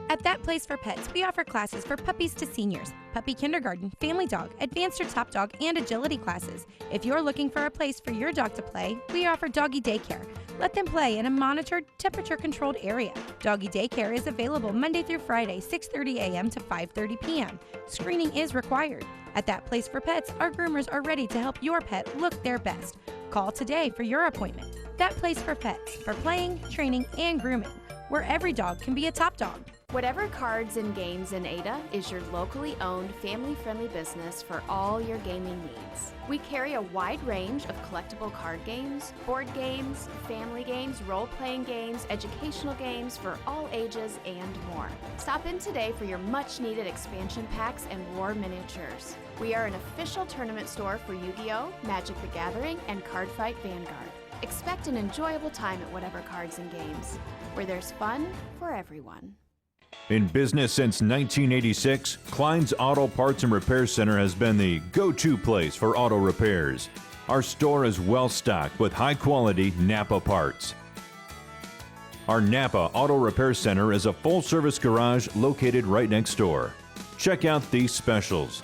At That Place for Pets, we offer classes for puppies to seniors, puppy kindergarten, family dog, advanced or top dog, and agility classes. If you're looking for a place for your dog to play, we offer doggy daycare. Let them play in a monitored, temperature-controlled area. Doggy daycare is available Monday through Friday, 6:30 a.m. to 5:30 p.m. Screening is required. At That Place for Pets, our groomers are ready to help your pet look their best. Call today for your appointment. That Place for Pets, for playing, training, and grooming, where every dog can be a top dog. Whatever Cards and Games in Ada is your locally owned, family-friendly business for all your gaming needs. We carry a wide range of collectible card games, board games, family games, role-playing games, educational games for all ages, and more. Stop in today for your much-needed expansion packs and war miniatures. We are an official tournament store for Yu-Gi-Oh!, Magic the Gathering, and Cardfight Vanguard. Expect an enjoyable time at Whatever Cards and Games, where there's fun for everyone. In business since 1986, Klein's Auto Parts and Repair Center has been the go-to place for auto repairs. Our store is well stocked with high-quality Napa parts. Our Napa Auto Repair Center is a full-service garage located right next door. Check out these specials.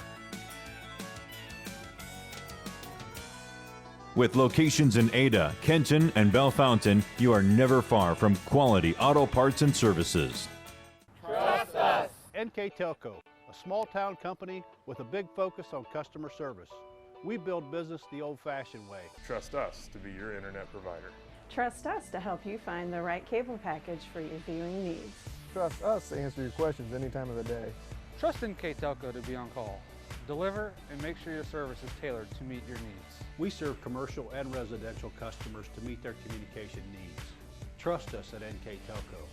With locations in Ada, Kenton, and Bellefontaine, you are never far from quality auto parts and services. Trust us. NKTelco, a small-town company with a big focus on customer service. We build business the old-fashioned way. Trust us to be your internet provider. Trust us to help you find the right cable package for your viewing needs. Trust us to answer your questions any time of the day. Trust NKTelco to be on call. Deliver and make sure your service is tailored to meet your needs. We serve commercial and residential customers to meet their communication needs. Trust us at NKTelco.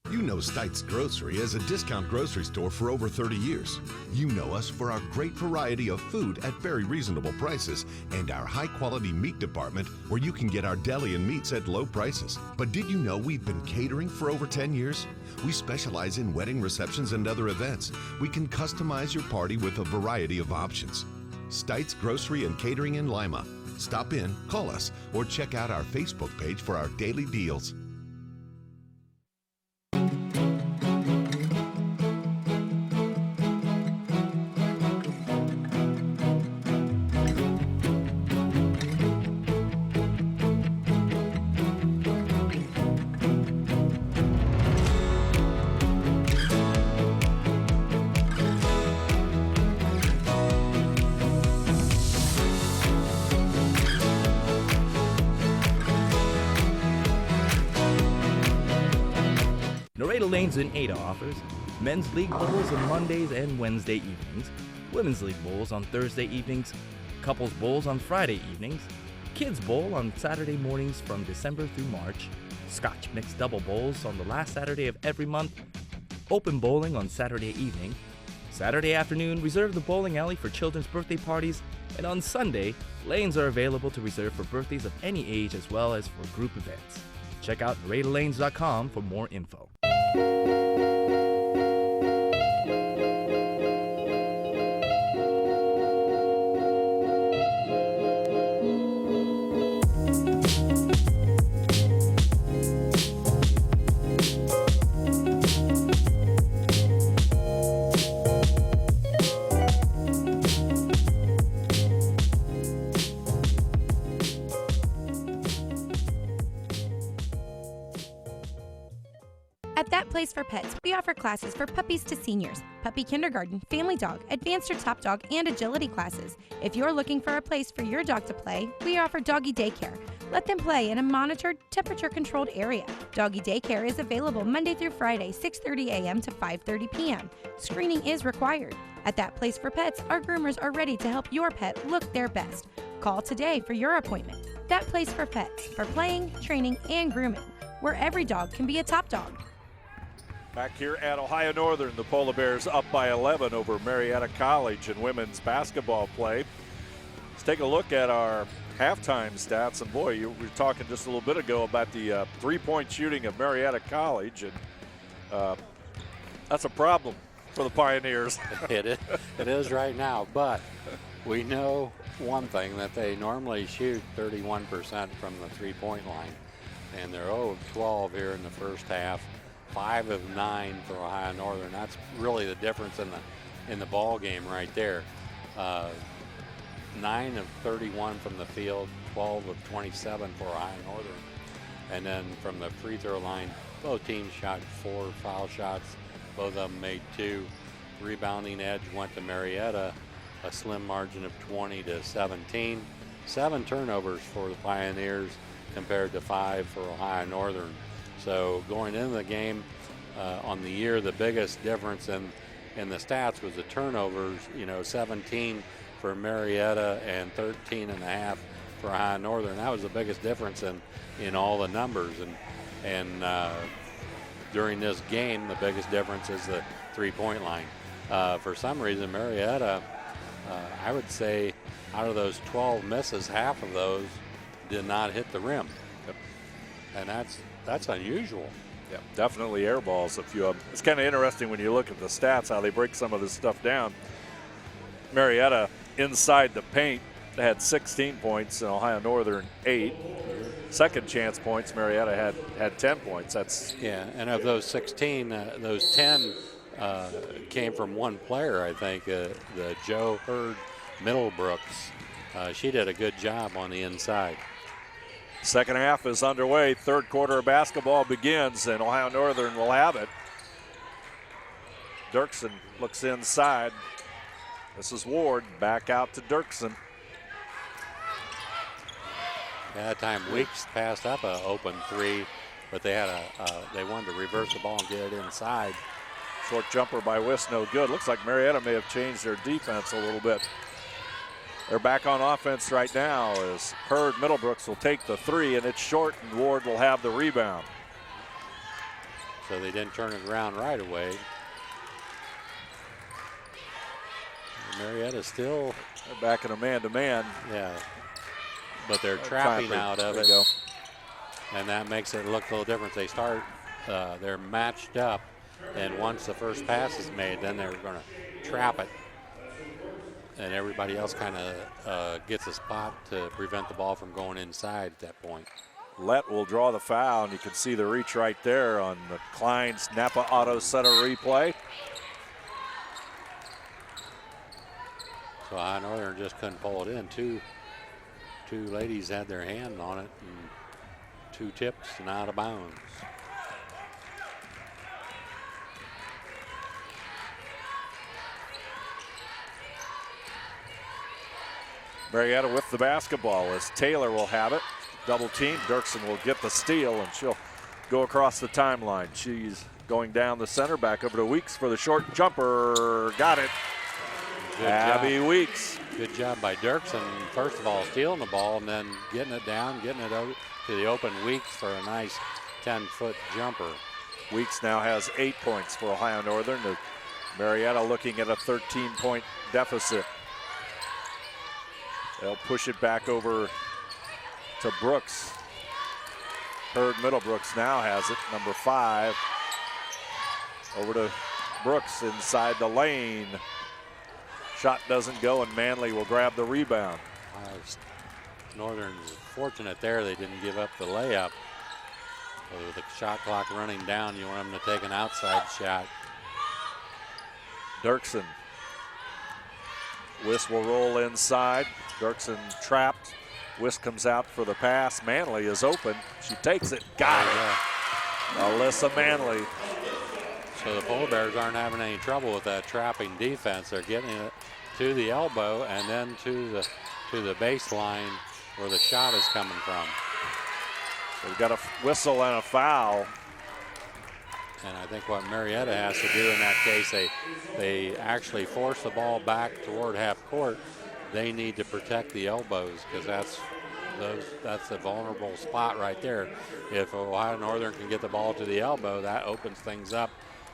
You know Stites Grocery as a discount grocery store for over 30 years. You know us for our great variety of food at very reasonable prices and our high-quality meat department where you can get our deli and meats at low prices. But did you know we've been catering for over 10 years? We specialize in wedding receptions and other events. We can customize your party with a variety of options. Stites Grocery and Catering in Lima. Stop in, call us, or check out our Facebook page for our daily deals. Lanes in Ada offers men's league bowls on Mondays and Wednesday evenings, women's league bowls on Thursday evenings, couples bowls on Friday evenings, kids bowl on Saturday mornings from December through March, Scotch mixed double bowls on the last Saturday of every month, open bowling on Saturday evening, Saturday afternoon reserve the bowling alley for children's birthday parties, and on Sunday, lanes are available to reserve for birthdays of any age as well as for group events. Check out MARIETTALanes.com for more info. At That Place for Pets, we offer classes for puppies to seniors, puppy kindergarten, family dog, advanced or top dog, and agility classes. If you're looking for a place for your dog to play, we offer doggy daycare. Let them play in a monitored, temperature-controlled area. Doggy daycare is available Monday through Friday, 6:30 a.m. to 5:30 p.m. Screening is required. At That Place for Pets, our groomers are ready to help your pet look their best. Call today for your appointment. That Place for Pets, for playing, training, and grooming, where every dog can be a top dog. Back here at Ohio Northern, the Polar Bears up by 11 over Marietta College in women's basketball play. Let's take a look at our halftime stats. And boy, you were talking just a little bit ago about the three-point shooting of Marietta College, and that's a problem for the Pioneers. It is right now, but we know one thing, that they normally shoot 31% from the three-point line, and they're 0 of 12 here in the first half. 5 of 9 for Ohio Northern. That's really the difference in the ball game right there. 9 of 31 from the field, 12 of 27 for Ohio Northern. And then from the free throw line, both teams shot 4 foul shots. Both of them made 2. Rebounding edge went to Marietta, a slim margin of 20-17. 7 turnovers for the Pioneers compared to 5 for Ohio Northern. So going into the game on the year, the biggest difference in the stats was the turnovers, 17 for Marietta and 13.5 for Ohio Northern. That was the biggest difference in all the numbers. And during this game, the biggest difference is the three-point line. For some reason, Marietta, I would say out of those 12 misses, half of those did not hit the rim. Yep. And that's unusual. Yeah, definitely air balls, a few of them. It's kind of interesting when you look at the stats, how they break some of this stuff down. Marietta inside the paint had 16 points and Ohio Northern 8. Second chance points, Marietta had 10 points. And of those 16, those 10 came from one player, I think, the Joe Hurd Middlebrooks. She did a good job on the inside. Second half is underway. Third quarter of basketball begins, and Ohio Northern will have it. Dirksen looks inside. This is Ward, back out to Dirksen. That time Weeks passed up an open 3, but they had they wanted to reverse the ball and get it inside. Short jumper by Wiss, no good. Looks like Marietta may have changed their defense a little bit. They're back on offense right now as Hurd Middlebrooks will take the 3, and it's short, and Ward will have the rebound. So they didn't turn it around right away. Marietta still. They're back in a man-to-man. Yeah, but they're trapping out of it. And that makes it look a little different. They start, they're matched up, and once the first pass is made, then they're going to trap it. And everybody else kind of gets a spot to prevent the ball from going inside at that point. Lett will draw the foul, and you can see the reach right there on the Klein's Napa Auto Center replay. So Ohio Northern just couldn't pull it in. Two ladies had their hand on it, and 2 tips and out of bounds. Marietta with the basketball as Taylor will have it. Double team. Dirksen will get the steal, and she'll go across the timeline. She's going down the center, back over to Weeks for the short jumper. Got it. Good Abby job. Weeks. Good job by Dirksen. First of all, stealing the ball and then getting it down, getting it over to the open Weeks for a nice 10-foot jumper. Weeks now has 8 points for Ohio Northern. Marietta looking at a 13-point deficit. They'll push it back over to Brooks. Herb Middlebrooks now has it, number 5. Over to Brooks inside the lane. Shot doesn't go, and Manley will grab the rebound. Northern's fortunate there they didn't give up the layup. So with the shot clock running down, you want them to take an outside shot. Dirksen. Wiss will roll inside. Dirksen trapped. Wiss comes out for the pass. Manley is open. She takes it. Got it. Alyssa Manley. So the Polar Bears aren't having any trouble with that trapping defense. They're getting it to the elbow and then to the baseline where the shot is coming from. We've got a whistle and a foul. And I think what Marietta has to do in that case, they actually force the ball back toward half court. They need to protect the elbows because that's a vulnerable spot right there. If Ohio Northern can get the ball to the elbow, that opens things up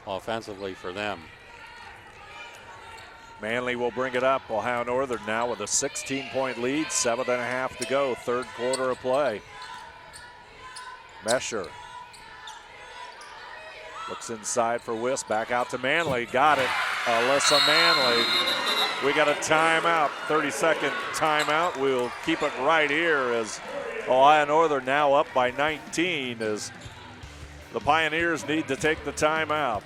offensively for them. Manley will bring it up. Ohio Northern now with a 16-point lead, 7.5 to go, third quarter of play. Mesher looks inside for Wiss, back out to Manley, got it. Alyssa Manley. We got a timeout, 30-second timeout. We'll keep it right here as Ohio Northern now up by 19 as the Pioneers need to take the timeout.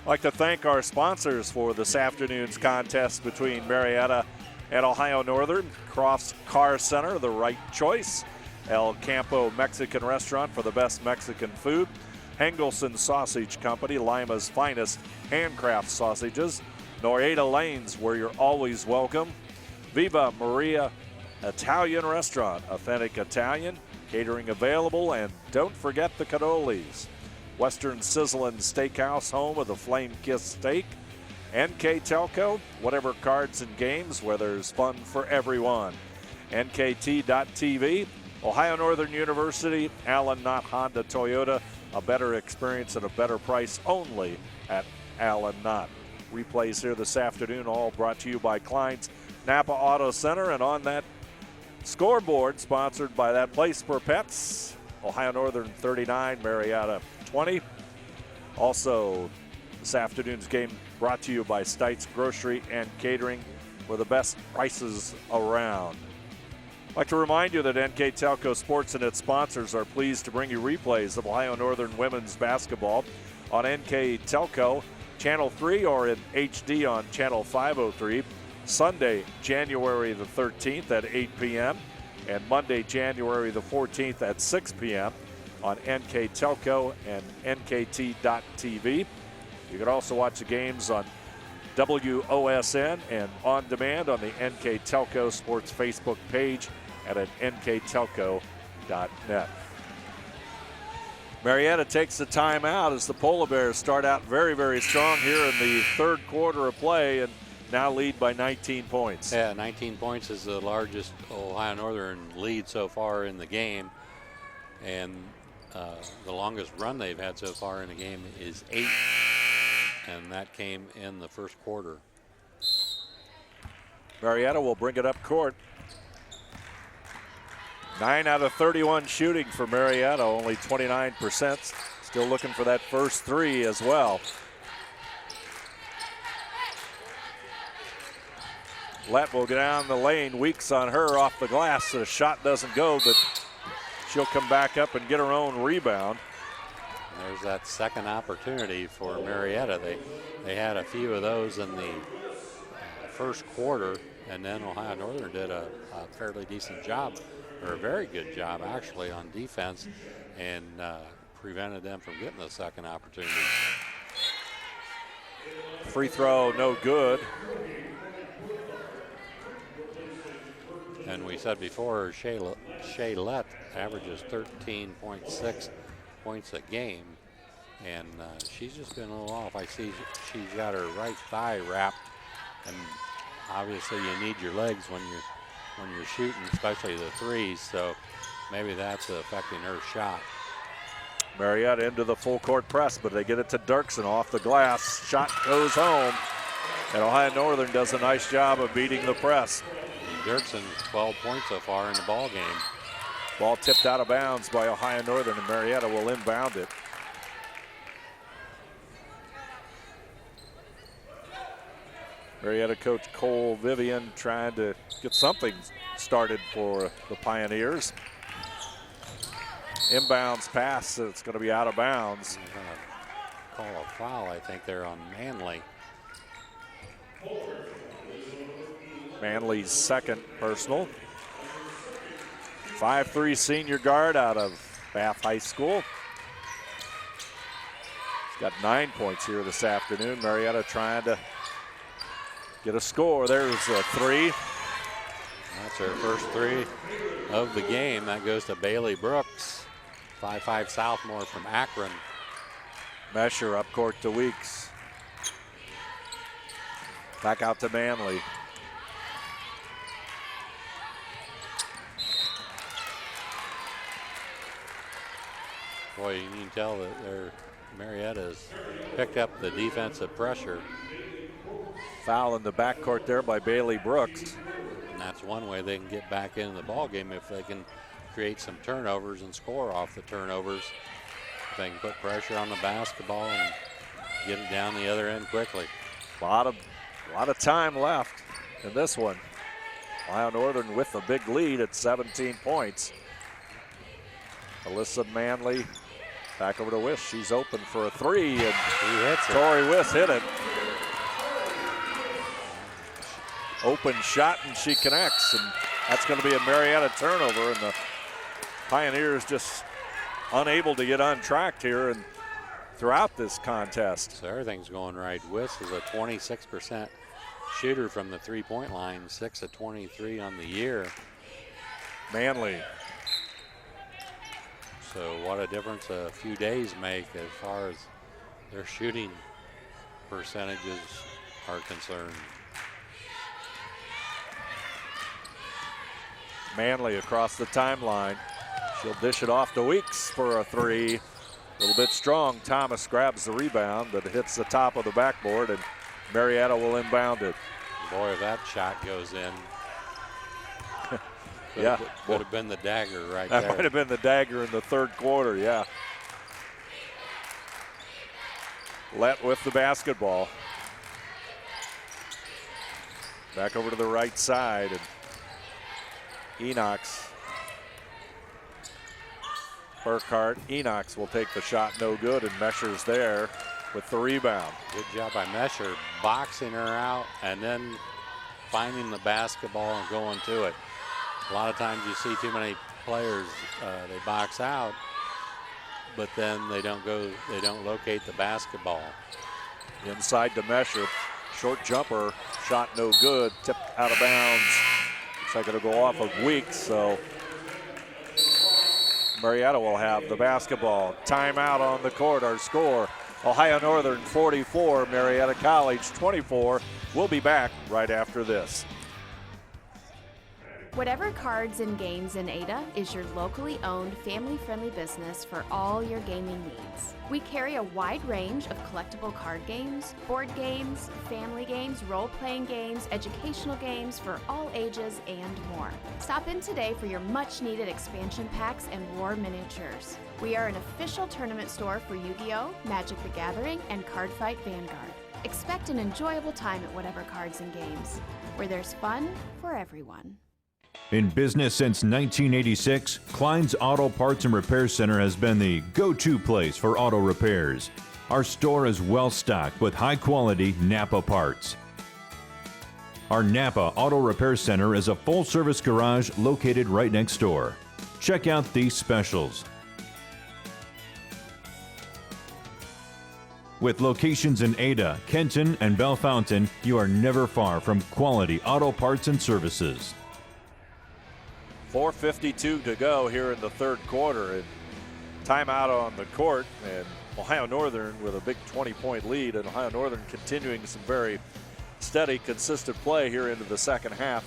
I'd like to thank our sponsors for this afternoon's contest between Marietta and Ohio Northern. Crofts Car Center, the right choice. El Campo Mexican Restaurant for the best Mexican food. Hengelson Sausage Company, Lima's finest handcraft sausages. Noriega Lanes, where you're always welcome. Viva Maria Italian Restaurant, authentic Italian, catering available, and don't forget the cannolis. Western Sizzlin' Steakhouse, home of the flame-kissed steak. NKTelco, whatever cards and games, where there's fun for everyone. NKT.TV, Ohio Northern University, Allen Knott Honda Toyota, a better experience at a better price only at Allen Knott. Replays here this afternoon, all brought to you by Klein's Napa Auto Center, and on that scoreboard, sponsored by That Place for Pets, Ohio Northern 39, Marietta 20. Also, this afternoon's game brought to you by Stites Grocery and Catering, for the best prices around. I'd like to remind you that NKTelco Sports and its sponsors are pleased to bring you replays of Ohio Northern women's basketball on NKTelco Channel 3 or in HD on Channel 503, Sunday, January the 13th at 8 p.m. and Monday, January the 14th at 6 p.m. on NKTelco and NKT.TV. You can also watch the games on WOSN and on demand on the NKTelco Sports Facebook page and at nktelco.net. Marietta takes the timeout as the Polar Bears start out very, very strong here in the third quarter of play and now lead by 19 points. Yeah, 19 points is the largest Ohio Northern lead so far in the game. And the longest run they've had so far in the game is 8. And that came in the first quarter. Marietta will bring it up court. 9 out of 31 shooting for Marietta, only 29%. Still looking for that first three as well. Lett will get down the lane. Weeks on her off the glass. The shot doesn't go, but she'll come back up and get her own rebound. There's that second opportunity for Marietta. They had a few of those in the first quarter, and then Ohio Northern did a fairly decent job, or a very good job actually, on defense, and prevented them from getting the second opportunity. Free throw, no good. And we said before, Shea Lett averages 13.6 points a game. and she's just been a little off. I see she's got her right thigh wrapped, and obviously you need your legs when you're shooting, especially the threes, so maybe that's affecting her shot. Marietta into the full court press, but they get it to Dirksen off the glass. Shot goes home, and Ohio Northern does a nice job of beating the press. Dirksen, 12 points so far in the ball game. Ball tipped out of bounds by Ohio Northern, and Marietta will inbound it. Marietta coach Cole Vivian trying to get something started for the Pioneers. Inbounds pass, it's going to be out of bounds. Call a foul, I think, there on Manley. Manley's second personal. 5'3" senior guard out of Bath High School. He's got 9 points here this afternoon. Marietta trying to get a score. There's a three. That's her first three of the game. That goes to Bailey Brooks, 5'5" sophomore from Akron. Mesher up court to Weeks. Back out to Manley. Boy, you can tell that Marietta's picked up the defensive pressure. Foul in the backcourt there by Bailey Brooks. And that's one way they can get back into the ball game, if they can create some turnovers and score off the turnovers. If they can put pressure on the basketball and get it down the other end quickly. A lot of time left in this one. Ohio Northern with a big lead at 17 points. Alyssa Manley back over to Wiss. She's open for a three, and Tori Wiss hit it. Open shot, and she connects, and that's going to be a Marietta turnover, and the Pioneers just unable to get on track here and throughout this contest. So everything's going right. Wiss is a 26% shooter from the three-point line, 6 of 23 on the year. Manley. So what a difference a few days make as far as their shooting percentages are concerned. Manley across the timeline. She'll dish it off to Weeks for a three. A little bit strong. Thomas grabs the rebound, but it hits the top of the backboard, and Marietta will inbound it. Boy, if that shot goes in. Could have been the dagger right there. That might have been the dagger in the third quarter, yeah. Lett with the basketball. Back over to the right side, and Enox. Burkhart. Enox will take the shot, no good, and Mesher's there with the rebound. Good job by Mesher, boxing her out and then finding the basketball and going to it. A lot of times you see too many players, they box out, but then they don't locate the basketball. Inside to Mesher, short jumper, shot no good, tipped out of bounds. Looks like it'll go off of Weeks, so Marietta will have the basketball. Timeout on the court, our score. Ohio Northern 44, Marietta College 24. We'll be back right after this. Whatever Cards and Games in Ada is your locally owned, family-friendly business for all your gaming needs. We carry a wide range of collectible card games, board games, family games, role-playing games, educational games for all ages, and more. Stop in today for your much-needed expansion packs and war miniatures. We are an official tournament store for Yu-Gi-Oh!, Magic the Gathering, and Cardfight Vanguard. Expect an enjoyable time at Whatever Cards and Games, where there's fun for everyone. In business since 1986, Klein's Auto Parts and Repair Center has been the go-to place for auto repairs. Our store is well stocked with high-quality Napa parts. Our Napa Auto Repair Center is a full-service garage located right next door. Check out these specials. With locations in Ada, Kenton, and Bellefontaine, you are never far from quality auto parts and services. 4:52 to go here in the third quarter, and timeout on the court, and Ohio Northern with a big 20-point lead, and Ohio Northern continuing some very steady, consistent play here into the second half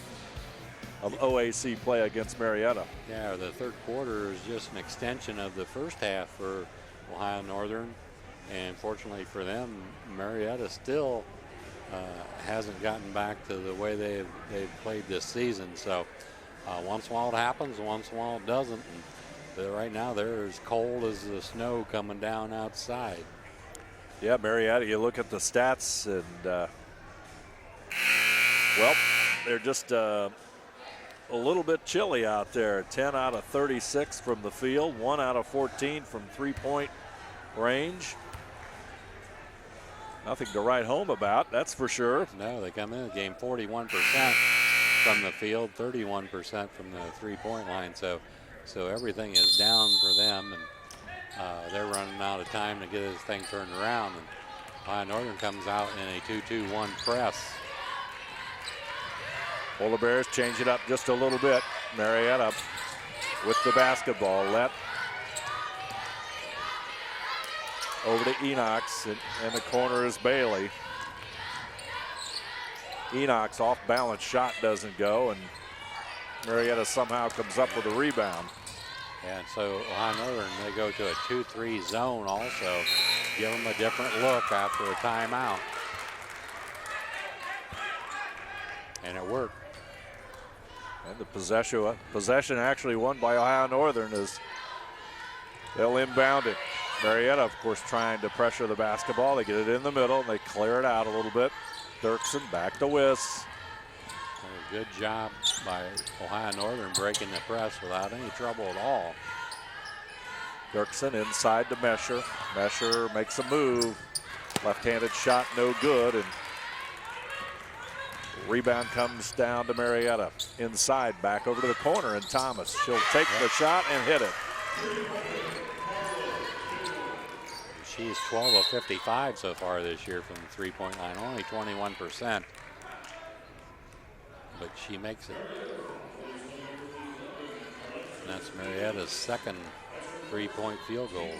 of OAC play against Marietta. Yeah, the third quarter is just an extension of the first half for Ohio Northern, and fortunately for them, Marietta still hasn't gotten back to the way they've played this season. So once in a while it happens, once in a while it doesn't. And right now they're as cold as the snow coming down outside. Yeah, Marietta, you look at the stats, and well, they're just a little bit chilly out there. 10 out of 36 from the field, 1 out of 14 from three-point range. Nothing to write home about, that's for sure. No, they come in the game 41% from the field, 31% from the three-point line. So everything is down for them, and they're running out of time to get this thing turned around. And Ohio Northern comes out in a 2-2-1 press. Polar Bears change it up just a little bit. Marietta with the basketball. Let over to Enox, and the corner is Bailey. Enox off balance shot doesn't go, and Marietta somehow comes up with a rebound. And so Ohio Northern, they go to a 2-3 zone also. Give them a different look after a timeout. And it worked. And the possession actually won by Ohio Northern as they'll inbound it. Marietta, of course, trying to pressure the basketball. They get it in the middle, and they clear it out a little bit. Dirksen back to Wiss. A good job by Ohio Northern breaking the press without any trouble at all. Dirksen inside to Mesher. Mesher makes a move. Left-handed shot, no good, and rebound comes down to Marietta. Inside, back over to the corner, and Thomas. She'll take the shot and hit it. She's 12 of 55 so far this year from the three-point line, only 21%. But she makes it. And that's Marietta's second three-point field goal.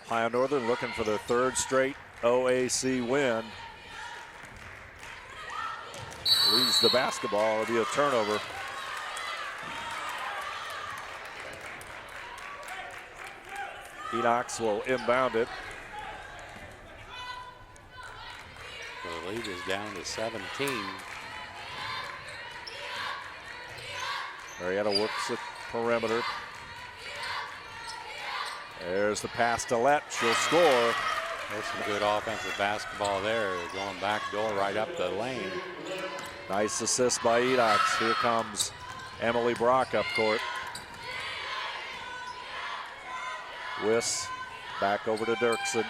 Ohio Northern looking for their third straight OAC win. Lose the basketball, it'll be a turnover. Enox will inbound it. The lead is down to 17. Marietta works at perimeter. There's the pass to Let. She'll score. There's some good offensive basketball there. Going back door right up the lane. Nice assist by Enox. Here comes Emily Brock up court. Wiss back over to Dirksen.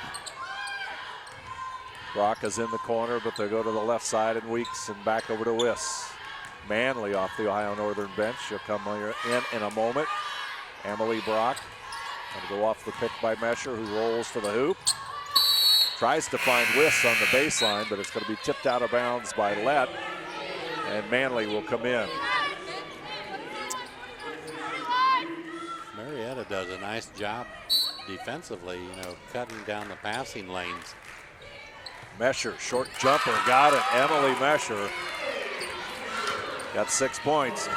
Brock is in the corner, but they go to the left side, and Weeks, and back over to Wiss. Manley off the Ohio Northern bench. She'll come in a moment. Emily Brock going to go off the pick by Mesher, who rolls to the hoop. Tries to find Wiss on the baseline, but it's going to be tipped out of bounds by Let, and Manley will come in. Marietta does a nice job defensively, cutting down the passing lanes. Mesher, short jumper, got it. Emily Mesher got 6 points.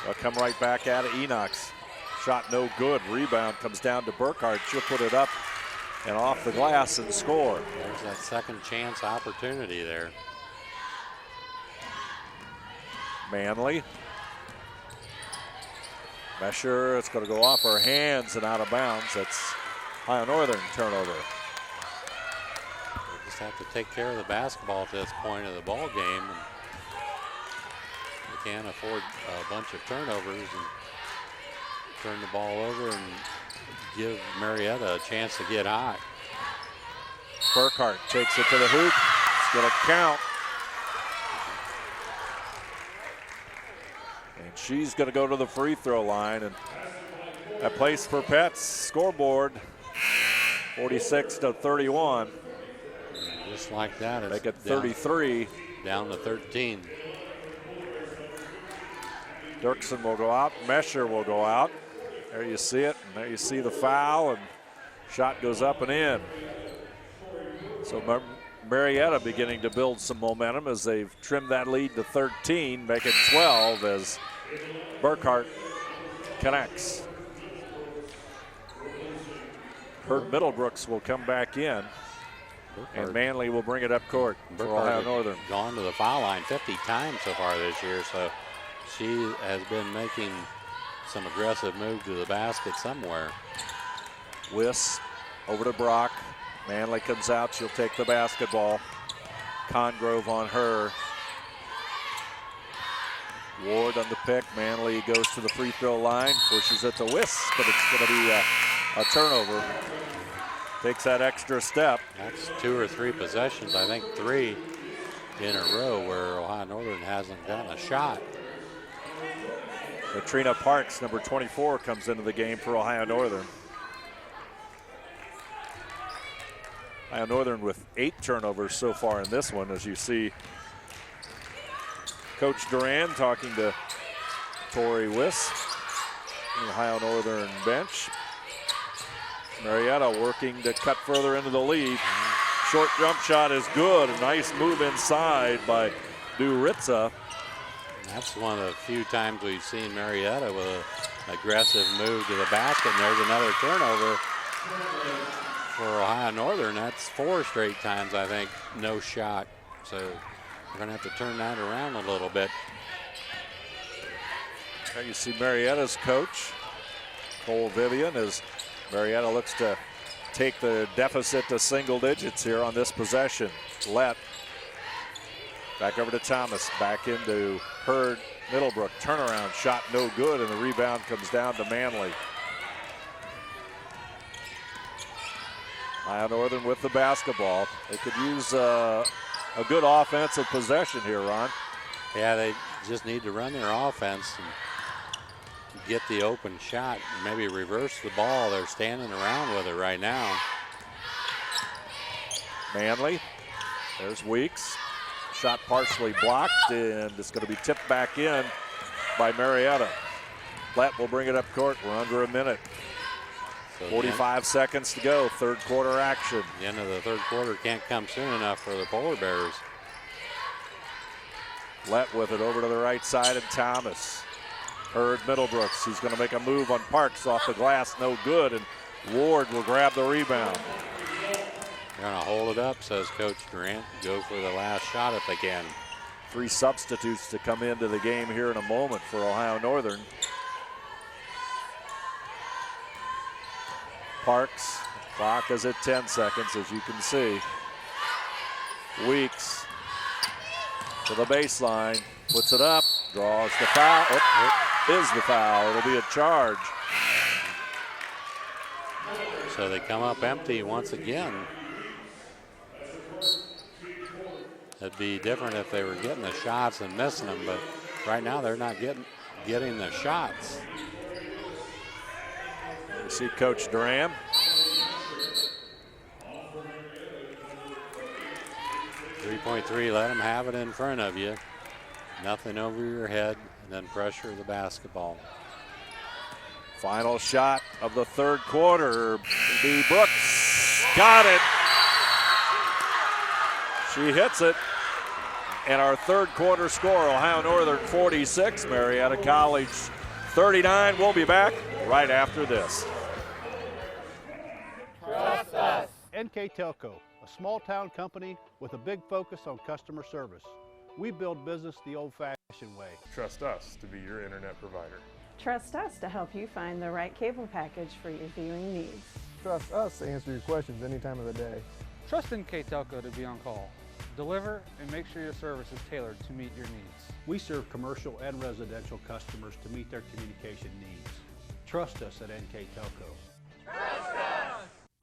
They'll come right back at it. Enox, shot no good. Rebound comes down to Burkhart. She'll put it up and off the glass and score. There's that second chance opportunity there. Manley. Mesher, it's going to go off her hands and out of bounds. That's Ohio Northern turnover. They just have to take care of the basketball at this point of the ball game. And they can't afford a bunch of turnovers and turn the ball over and give Marietta a chance to get hot. Burkhart takes it to the hoop. It's going to count. And she's going to go to the free throw line, and that place for Pets scoreboard 46-31. Just like that, it's make it 33 down to 13. Dirksen will go out. Mesher will go out. There you see it. And there you see the foul. And shot goes up and in. So Marietta beginning to build some momentum as they've trimmed that lead to 13, make it 12 as Burkhart connects. Herb Middlebrooks will come back in, and Manley will bring it up court for Ohio Northern. Gone to the foul line 50 times so far this year, so she has been making some aggressive move to the basket somewhere. Wiss over to Brock. Manley comes out. She'll take the basketball. Congrove on her. Ward on the pick. Manley goes to the free throw line. Pushes it to Wiss, but it's going to be a turnover. Takes that extra step. That's 2 or 3 possessions. I think 3 in a row where Ohio Northern hasn't gotten a shot. Katrina Parks, number 24, comes into the game for Ohio Northern. Ohio Northern with 8 turnovers so far in this one, as you see Coach Duran talking to Tori Wiss, the Ohio Northern bench. Marietta working to cut further into the lead. Short jump shot is good. A nice move inside by Duritza. That's one of the few times we've seen Marietta with an aggressive move to the basket. And there's another turnover for Ohio Northern. That's 4 straight times, I think, no shot. So we're going to have to turn that around a little bit. There you see Marietta's coach, Cole Vivian, as Marietta looks to take the deficit to single digits here on this possession. Lett back over to Thomas, back into Hurd Middlebrook. Turnaround shot no good, and the rebound comes down to Manley. Ohio Northern with the basketball. They could use a good offensive possession here, Ron. Yeah, they just need to run their offense and get the open shot, maybe reverse the ball. They're standing around with it right now. Manley, there's Weeks. Shot partially blocked, and it's going to be tipped back in by Marietta. Lett will bring it up court. We're under a minute. So 45 seconds to go, third quarter action. The end of the third quarter can't come soon enough for the Polar Bears. Lett with it over to the right side, and Thomas. Hurd Middlebrooks, he's going to make a move on Parks off the glass, no good, and Ward will grab the rebound. They're going to hold it up, says Coach Durant. Go for the last shot if they can. 3 substitutes to come into the game here in a moment for Ohio Northern. Parks, clock is at 10 seconds, as you can see. Weeks to the baseline, puts it up, draws the foul. Oh, is the foul. It'll be a charge. So they come up empty once again. It'd be different if they were getting the shots and missing them, but right now they're not getting the shots. You see Coach Duran. .3, let them have it in front of you. Nothing over your head, and then pressure the basketball. Final shot of the third quarter. B. Brooks got it. She hits it. And our third quarter score, Ohio Northern 46, Marietta College 39. We'll be back right after this. Trust us. NKTelco, a small town company with a big focus on customer service. We build business the old-fashioned way. Trust us to be your internet provider. Trust us to help you find the right cable package for your viewing needs. Trust us to answer your questions any time of the day. Trust NKTelco to be on call. Deliver and make sure your service is tailored to meet your needs. We serve commercial and residential customers to meet their communication needs. Trust us at NKTelco.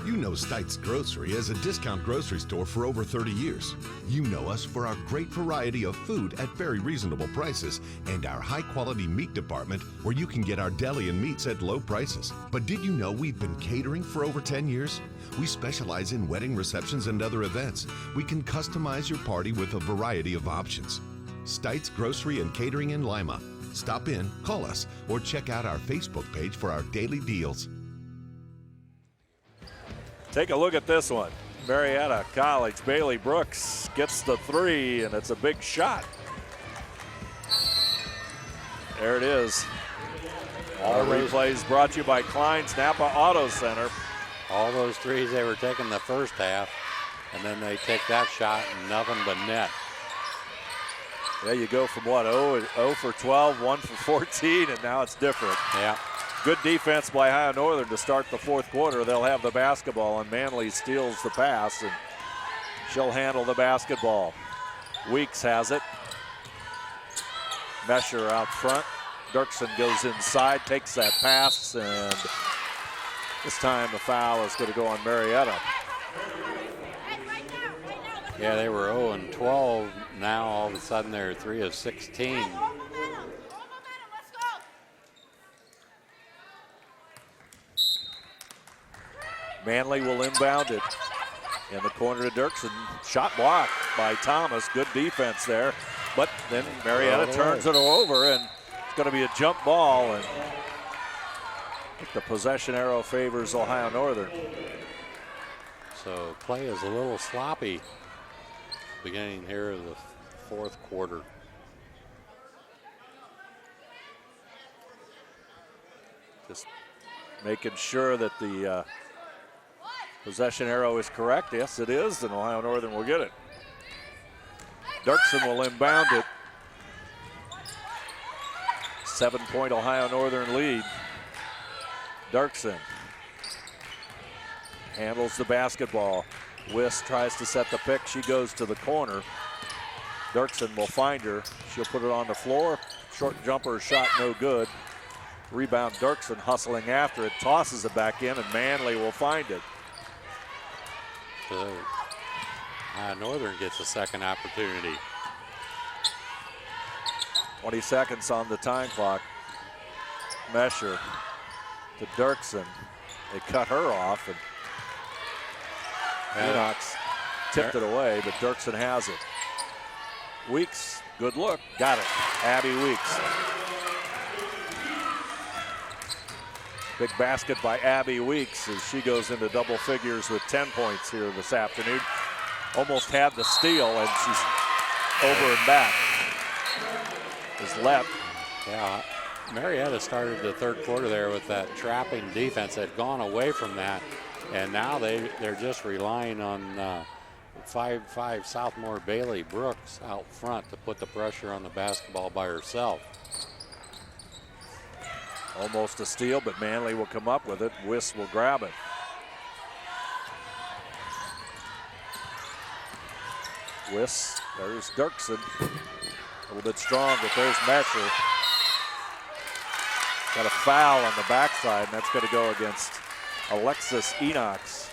You know Stites Grocery as a discount grocery store for over 30 years. You know us for our great variety of food at very reasonable prices and our high-quality meat department where you can get our deli and meats at low prices. But did you know we've been catering for over 10 years? We specialize in wedding receptions and other events. We can customize your party with a variety of options. Stites Grocery and Catering in Lima. Stop in, call us, or check out our Facebook page for our daily deals. Take a look at this one. Marietta College, Bailey Brooks gets the three, and it's a big shot. There it is. All replays brought to you by Klein's Napa Auto Center. All those threes they were taking the first half, and then they take that shot and nothing but net. Yeah, you go from what, 0 for 12, 1 for 14, and now it's different. Yeah. Good defense by Ohio Northern to start the fourth quarter. They'll have the basketball, and Manley steals the pass, and she'll handle the basketball. Weeks has it. Mesher out front. Dirksen goes inside, takes that pass, and this time the foul is going to go on Marietta. Yeah, they were 0 and 12. Now all of a sudden they're 3 of 16. Manley will inbound it in the corner to Dirksen. Shot blocked by Thomas. Good defense there. But then Marietta turns it over, and it's going to be a jump ball. And the possession arrow favors Ohio Northern. So play is a little sloppy beginning here of the fourth quarter. Just making sure that the possession arrow is correct. Yes, it is, and Ohio Northern will get it. Dirksen will inbound it. 7-point Ohio Northern lead. Dirksen handles the basketball. Wiss tries to set the pick. She goes to the corner. Dirksen will find her. She'll put it on the floor. Short jumper shot no good. Rebound Dirksen hustling after it. Tosses it back in, and Manley will find it. So Northern gets a second opportunity. 20 seconds on the time clock. Mesher to Dirksen. They cut her off, and Enox tipped it away, but Dirksen has it. Weeks, good look, got it. Abby Weeks. Big basket by Abby Weeks as she goes into double figures with 10 points here this afternoon. Almost had the steal, and she's over and back. Is left. Yeah, Marietta started the third quarter there with that trapping defense. They'd gone away from that, and now they're just relying on 5'5" sophomore Bailey Brooks out front to put the pressure on the basketball by herself. Almost a steal, but Manley will come up with it. Wiss will grab it. Wiss, there's Dirksen. A little bit strong, but there's Mesher. Got a foul on the backside, and that's going to go against Alexis Enox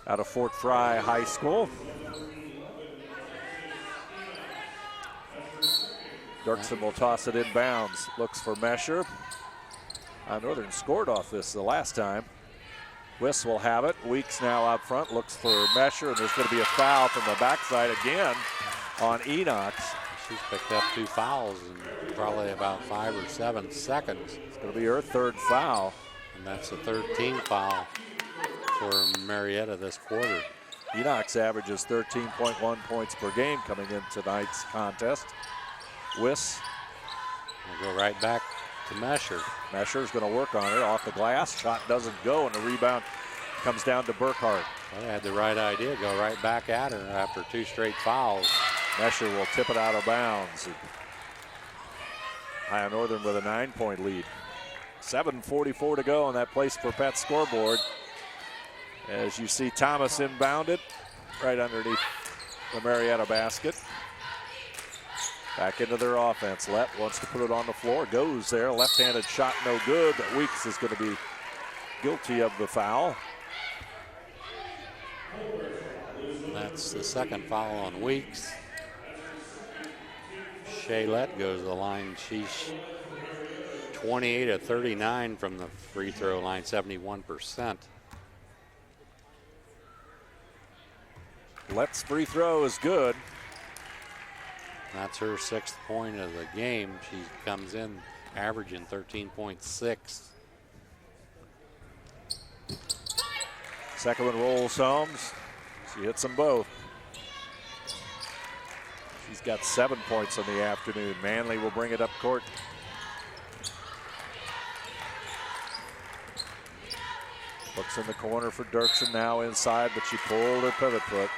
out of Fort Fry High School. Dirksen will toss it inbounds. Looks for Mesher. Northern scored off this the last time. Wiss will have it. Weeks now out front. Looks for Mesher, and there's going to be a foul from the backside again on Enox. She's picked up 2 fouls in probably about 5 or 7 seconds. It's going to be her third foul. And that's the 13th foul for Marietta this quarter. Enox averages 13.1 points per game coming in tonight's contest. Wiss will go right back to Mesher. Mesher's going to work on it off the glass. Shot doesn't go, and the rebound comes down to Burkhart. Well, they had the right idea, go right back at her after 2 straight fouls. Mesher will tip it out of bounds. Ohio Northern with a 9-point lead. 7:44 to go on that Place for Pets scoreboard. As you see Thomas inbound it right underneath the Marietta basket. Back into their offense. Lett wants to put it on the floor. Goes there. Left-handed shot no good, but Weeks is going to be guilty of the foul. And that's the second foul on Weeks. Shea Lett goes to the line. She's 28 of 39 from the free throw line, 71%. Lett's free throw is good. That's her 6th point of the game. She comes in averaging 13.6. Second one rolls home. She hits them both. She's got 7 points on the afternoon. Manley will bring it up court. Looks in the corner for Dirksen, now inside, but she pulled her pivot foot.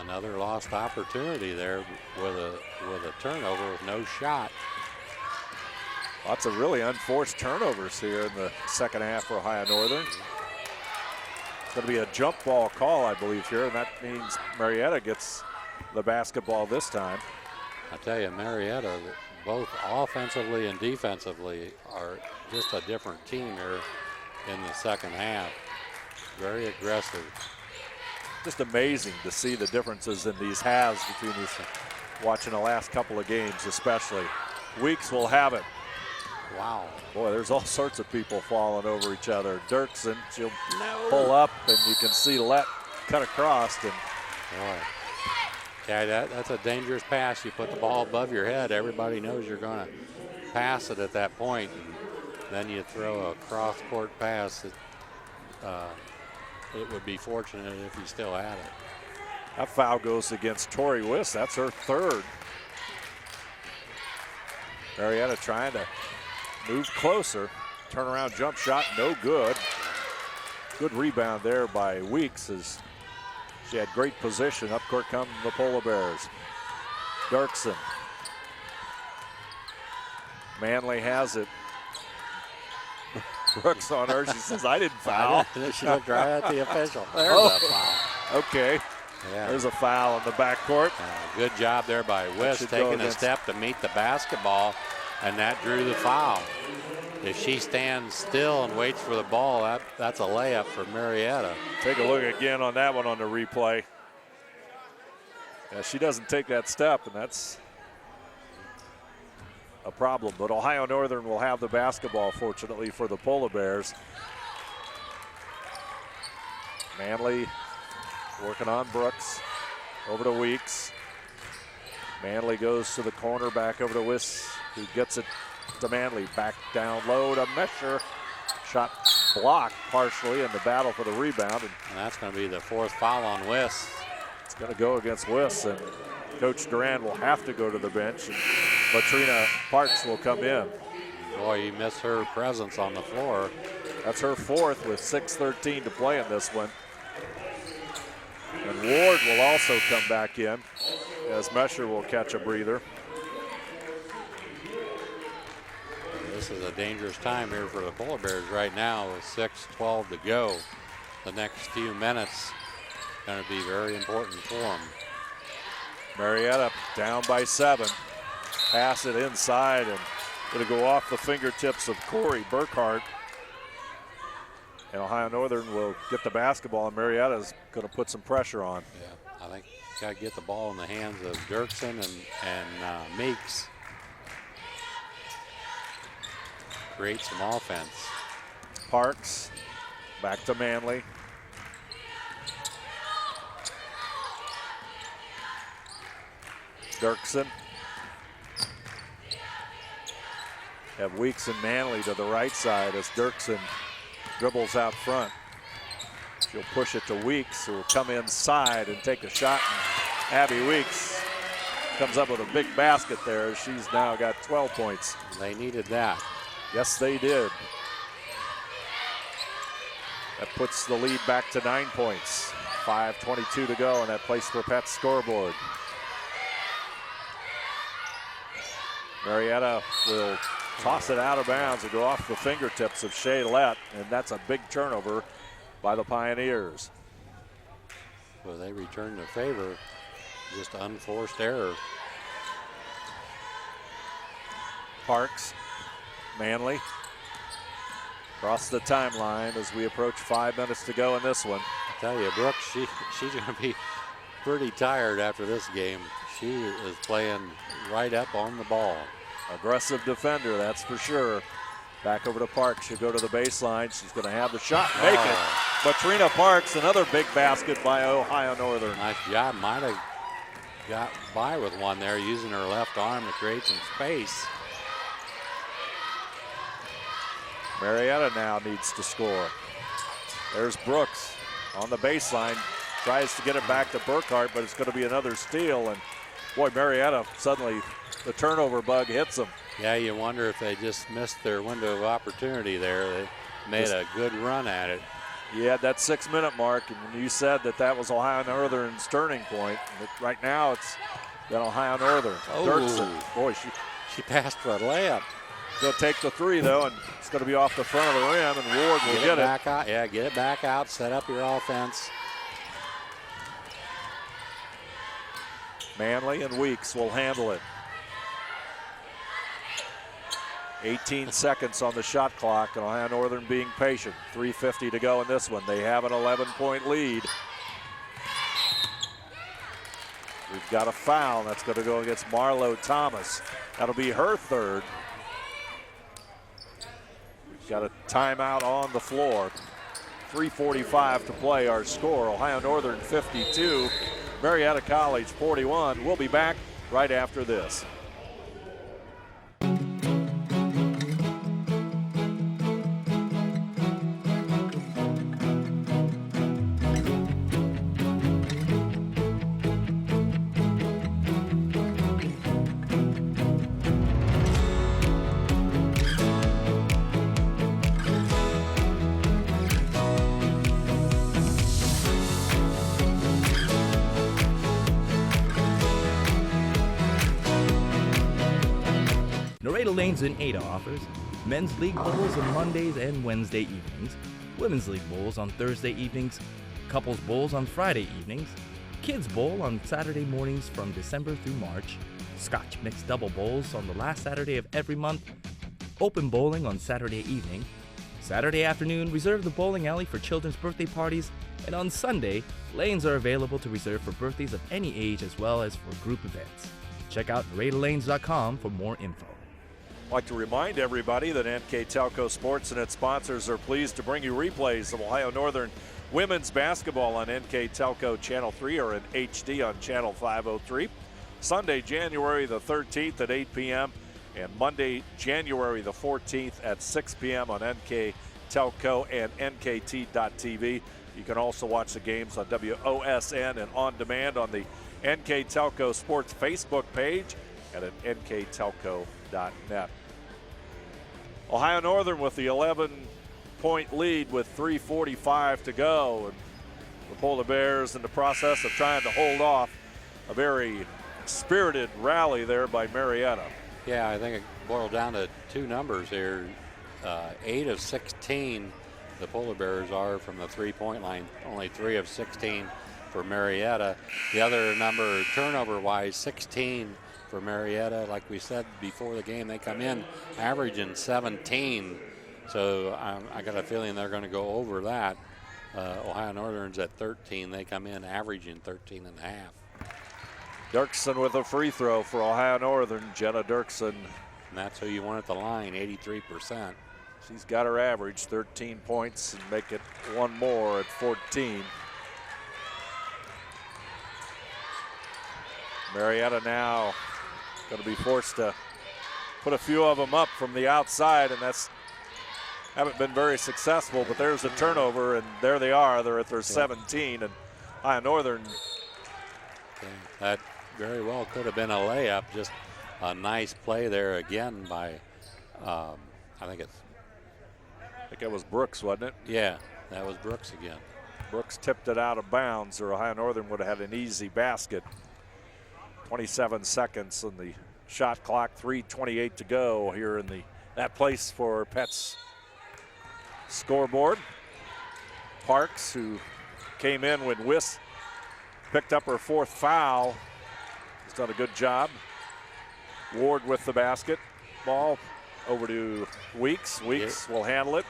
Another lost opportunity there with a turnover with no shot. Lots of really unforced turnovers here in the second half for Ohio Northern. It's going to be a jump ball call, I believe, here, and that means Marietta gets the basketball this time. I tell you, Marietta, both offensively and defensively, are just a different team here in the second half. Very aggressive. Just amazing to see the differences in these halves between these, watching the last couple of games especially. Weeks will have it. Wow. Boy, there's all sorts of people falling over each other. Dirksen, she'll pull up, and you can see Lett cut across. And boy. Yeah, that's a dangerous pass. You put the ball above your head. Everybody knows you're going to pass it at that point. And then you throw a cross-court pass. It would be fortunate if you still had it. That foul goes against Tori Wiss. That's her 3rd. Marietta trying to move closer. Turnaround jump shot, no good. Good rebound there by Weeks as she had great position. Up court come the Polar Bears. Dirksen. Manley has it. Brooks on her. She says, I didn't foul. She looked right at the official. There's a foul. Okay. Yeah. There's a foul in the backcourt. Good job there by Wiss, taking a step to meet the basketball, and that drew the foul. If she stands still and waits for the ball, that's a layup for Marietta. Take a look again on that one on the replay. Yeah, she doesn't take that step, and that's a problem. But Ohio Northern will have the basketball, fortunately, for the Polar Bears. Manley working on Brooks. Over to Weeks. Manley goes to the corner, back over to Wiss, who gets it to Manley. Back down low to Mesher. Shot blocked partially in the battle for the rebound. And that's going to be the 4th foul on Wiss. It's going to go against Wiss, and Coach Duran will have to go to the bench, and Latrina Parks will come in. Boy, you miss her presence on the floor. That's her 4th with 6:13 to play in this one. And Ward will also come back in as Mesher will catch a breather. This is a dangerous time here for the Polar Bears right now with 6:12 to go. The next few minutes going to be very important for them. Marietta down by 7. Pass it inside and going to go off the fingertips of Corey Burkhart. And Ohio Northern will get the basketball, and Marietta's going to put some pressure on. Yeah, I think got to get the ball in the hands of Dirksen and Meeks. Create some offense. Parks back to Manley. Dirksen. Have Weeks and Manley to the right side as Dirksen dribbles out front. She'll push it to Weeks, who will come inside and take a shot. And Abby Weeks comes up with a big basket there. She's now got 12 points. They needed that. Yes, they did. That puts the lead back to 9 points. 5:22 to go on that Place for Pets scoreboard. Marietta will toss it out of bounds and go off the fingertips of Shea Lett, and that's a big turnover by the Pioneers. Well, they return the favor. Just unforced error. Parks, Manley, across the timeline as we approach 5 minutes to go in this one. I tell you, Brooks, she's going to be pretty tired after this game. She is playing right up on the ball. Aggressive defender, that's for sure. Back over to Parks. She'll go to the baseline. She's going to have the shot, make it. But Trina Parks, another big basket by Ohio Northern. Nice job. Might have got by with one there, using her left arm to create some space. Marietta now needs to score. There's Brooks on the baseline. Tries to get it back to Burkhart, but it's going to be another steal. And boy, Marietta, suddenly the turnover bug hits them. Yeah, you wonder if they just missed their window of opportunity there. They made a good run at it. Yeah, that 6-minute mark, and when you said that was Ohio Northern's turning point, right now it's been Ohio Northern. Dirksen, boy, she passed for a layup. She'll take the three, though, and it's going to be off the front of the rim, and Ward will get it. Back out. Yeah, get it back out, set up your offense. Manley and Weeks will handle it. 18 seconds on the shot clock, and Ohio Northern being patient. 3:50 to go in this one. They have an 11-point lead. We've got a foul. That's going to go against Marlo Thomas. That'll be her third. We've got a timeout on the floor. 3:45 to play. Our score, Ohio Northern 52, Marietta College 41. We'll be back right after this. Lanes and Ada offers men's league bowls on Mondays and Wednesday evenings, women's league bowls on Thursday evenings, couples bowls on Friday evenings, kids bowl on Saturday mornings from December through March, Scotch mixed double bowls on the last Saturday of every month, open bowling on Saturday evening, Saturday afternoon reserve the bowling alley for children's birthday parties, and on Sunday, lanes are available to reserve for birthdays of any age as well as for group events. Check out NKTelco.com for more info. I'd like to remind everybody that NKTelco Sports and its sponsors are pleased to bring you replays of Ohio Northern women's basketball on NKTelco Channel 3 or in HD on Channel 503. Sunday, January the 13th at 8 p.m. and Monday, January the 14th at 6 p.m. on NKTelco and NKT.TV. You can also watch the games on WOSN and on demand on the NKTelco Sports Facebook page and at NKTelco.net. Ohio Northern with the 11-point lead with 3:45 to go. And the Polar Bears in the process of trying to hold off a very spirited rally there by Marietta. Yeah, I think it boiled down to two numbers here. 8 of 16 the Polar Bears are from the three-point line. Only 3 of 16 for Marietta. The other number, turnover-wise, 16 for Marietta. Like we said before the game, they come in averaging 17. So I got a feeling they're going to go over that. Ohio Northern's at 13. They come in averaging 13 and a half. Dirksen with a free throw for Ohio Northern. Jenna Dirksen. And that's who you want at the line, 83%. She's got her average, 13 points, and make it one more at 14. Marietta now going to be forced to put a few of them up from the outside, and that's haven't been very successful, but there's a turnover, and there they are. They're at their 17, and Ohio Northern. That very well could have been a layup. Just a nice play there again by, I think it was Brooks, wasn't it? Yeah, that was Brooks again. Brooks tipped it out of bounds, or Ohio Northern would have had an easy basket. 27 seconds on the shot clock, 3:28 to go here in that place for Pet's scoreboard. Parks, who came in when Wiss picked up her 4th foul, has done a good job. Ward with the basket. Ball over to Weeks. Weeks will handle it.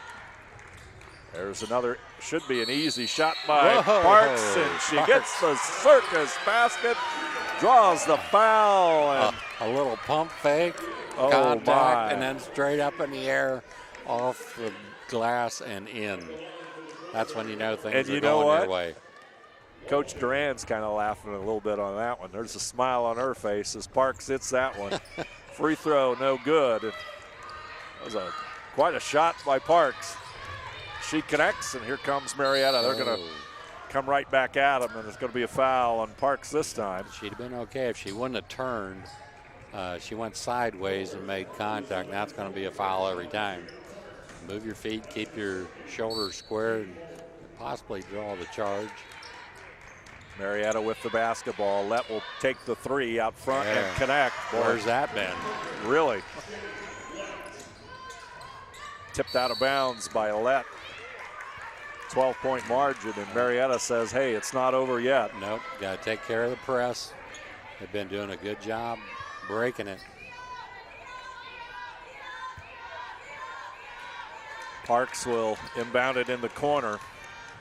There's another, should be an easy shot by Parks, and she gets the circus basket, draws the foul. And a little pump fake, contact, and then straight up in the air off the glass and in. That's when you know things And are going your way. Coach Duran's kind of laughing a little bit on that one. There's a smile on her face as Parks hits that one. Free throw, no good. It was quite a shot by Parks. She connects, and here comes Marietta. They're going to come right back at him, and it's going to be a foul on Parks this time. She'd have been okay if she wouldn't have turned. She went sideways and made contact. Now it's going to be a foul every time. Move your feet, keep your shoulders square, and possibly draw the charge. Marietta with the basketball. Let will take the three out front and connect. Boy, where's that been? Really? Tipped out of bounds by Let. 12-point margin, and Marietta says, hey, it's not over yet. Nope, got to take care of the press. They've been doing a good job breaking it. Parks will inbound it in the corner.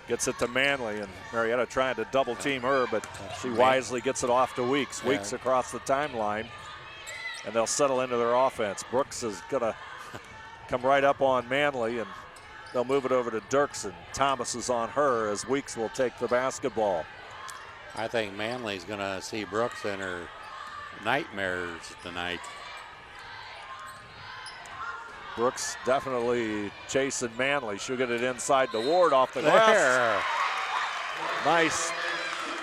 Gets it to Manley, and Marietta trying to double team her, but she wisely gets it off to Weeks. Yeah. Weeks across the timeline, and they'll settle into their offense. Brooks is gonna come right up on Manley, and they'll move it over to Dirksen. Thomas is on her as Weeks will take the basketball. I think Manley's gonna see Brooks in her nightmares tonight. Brooks definitely chasing Manley. She'll get it inside the Ward off the glass. Nice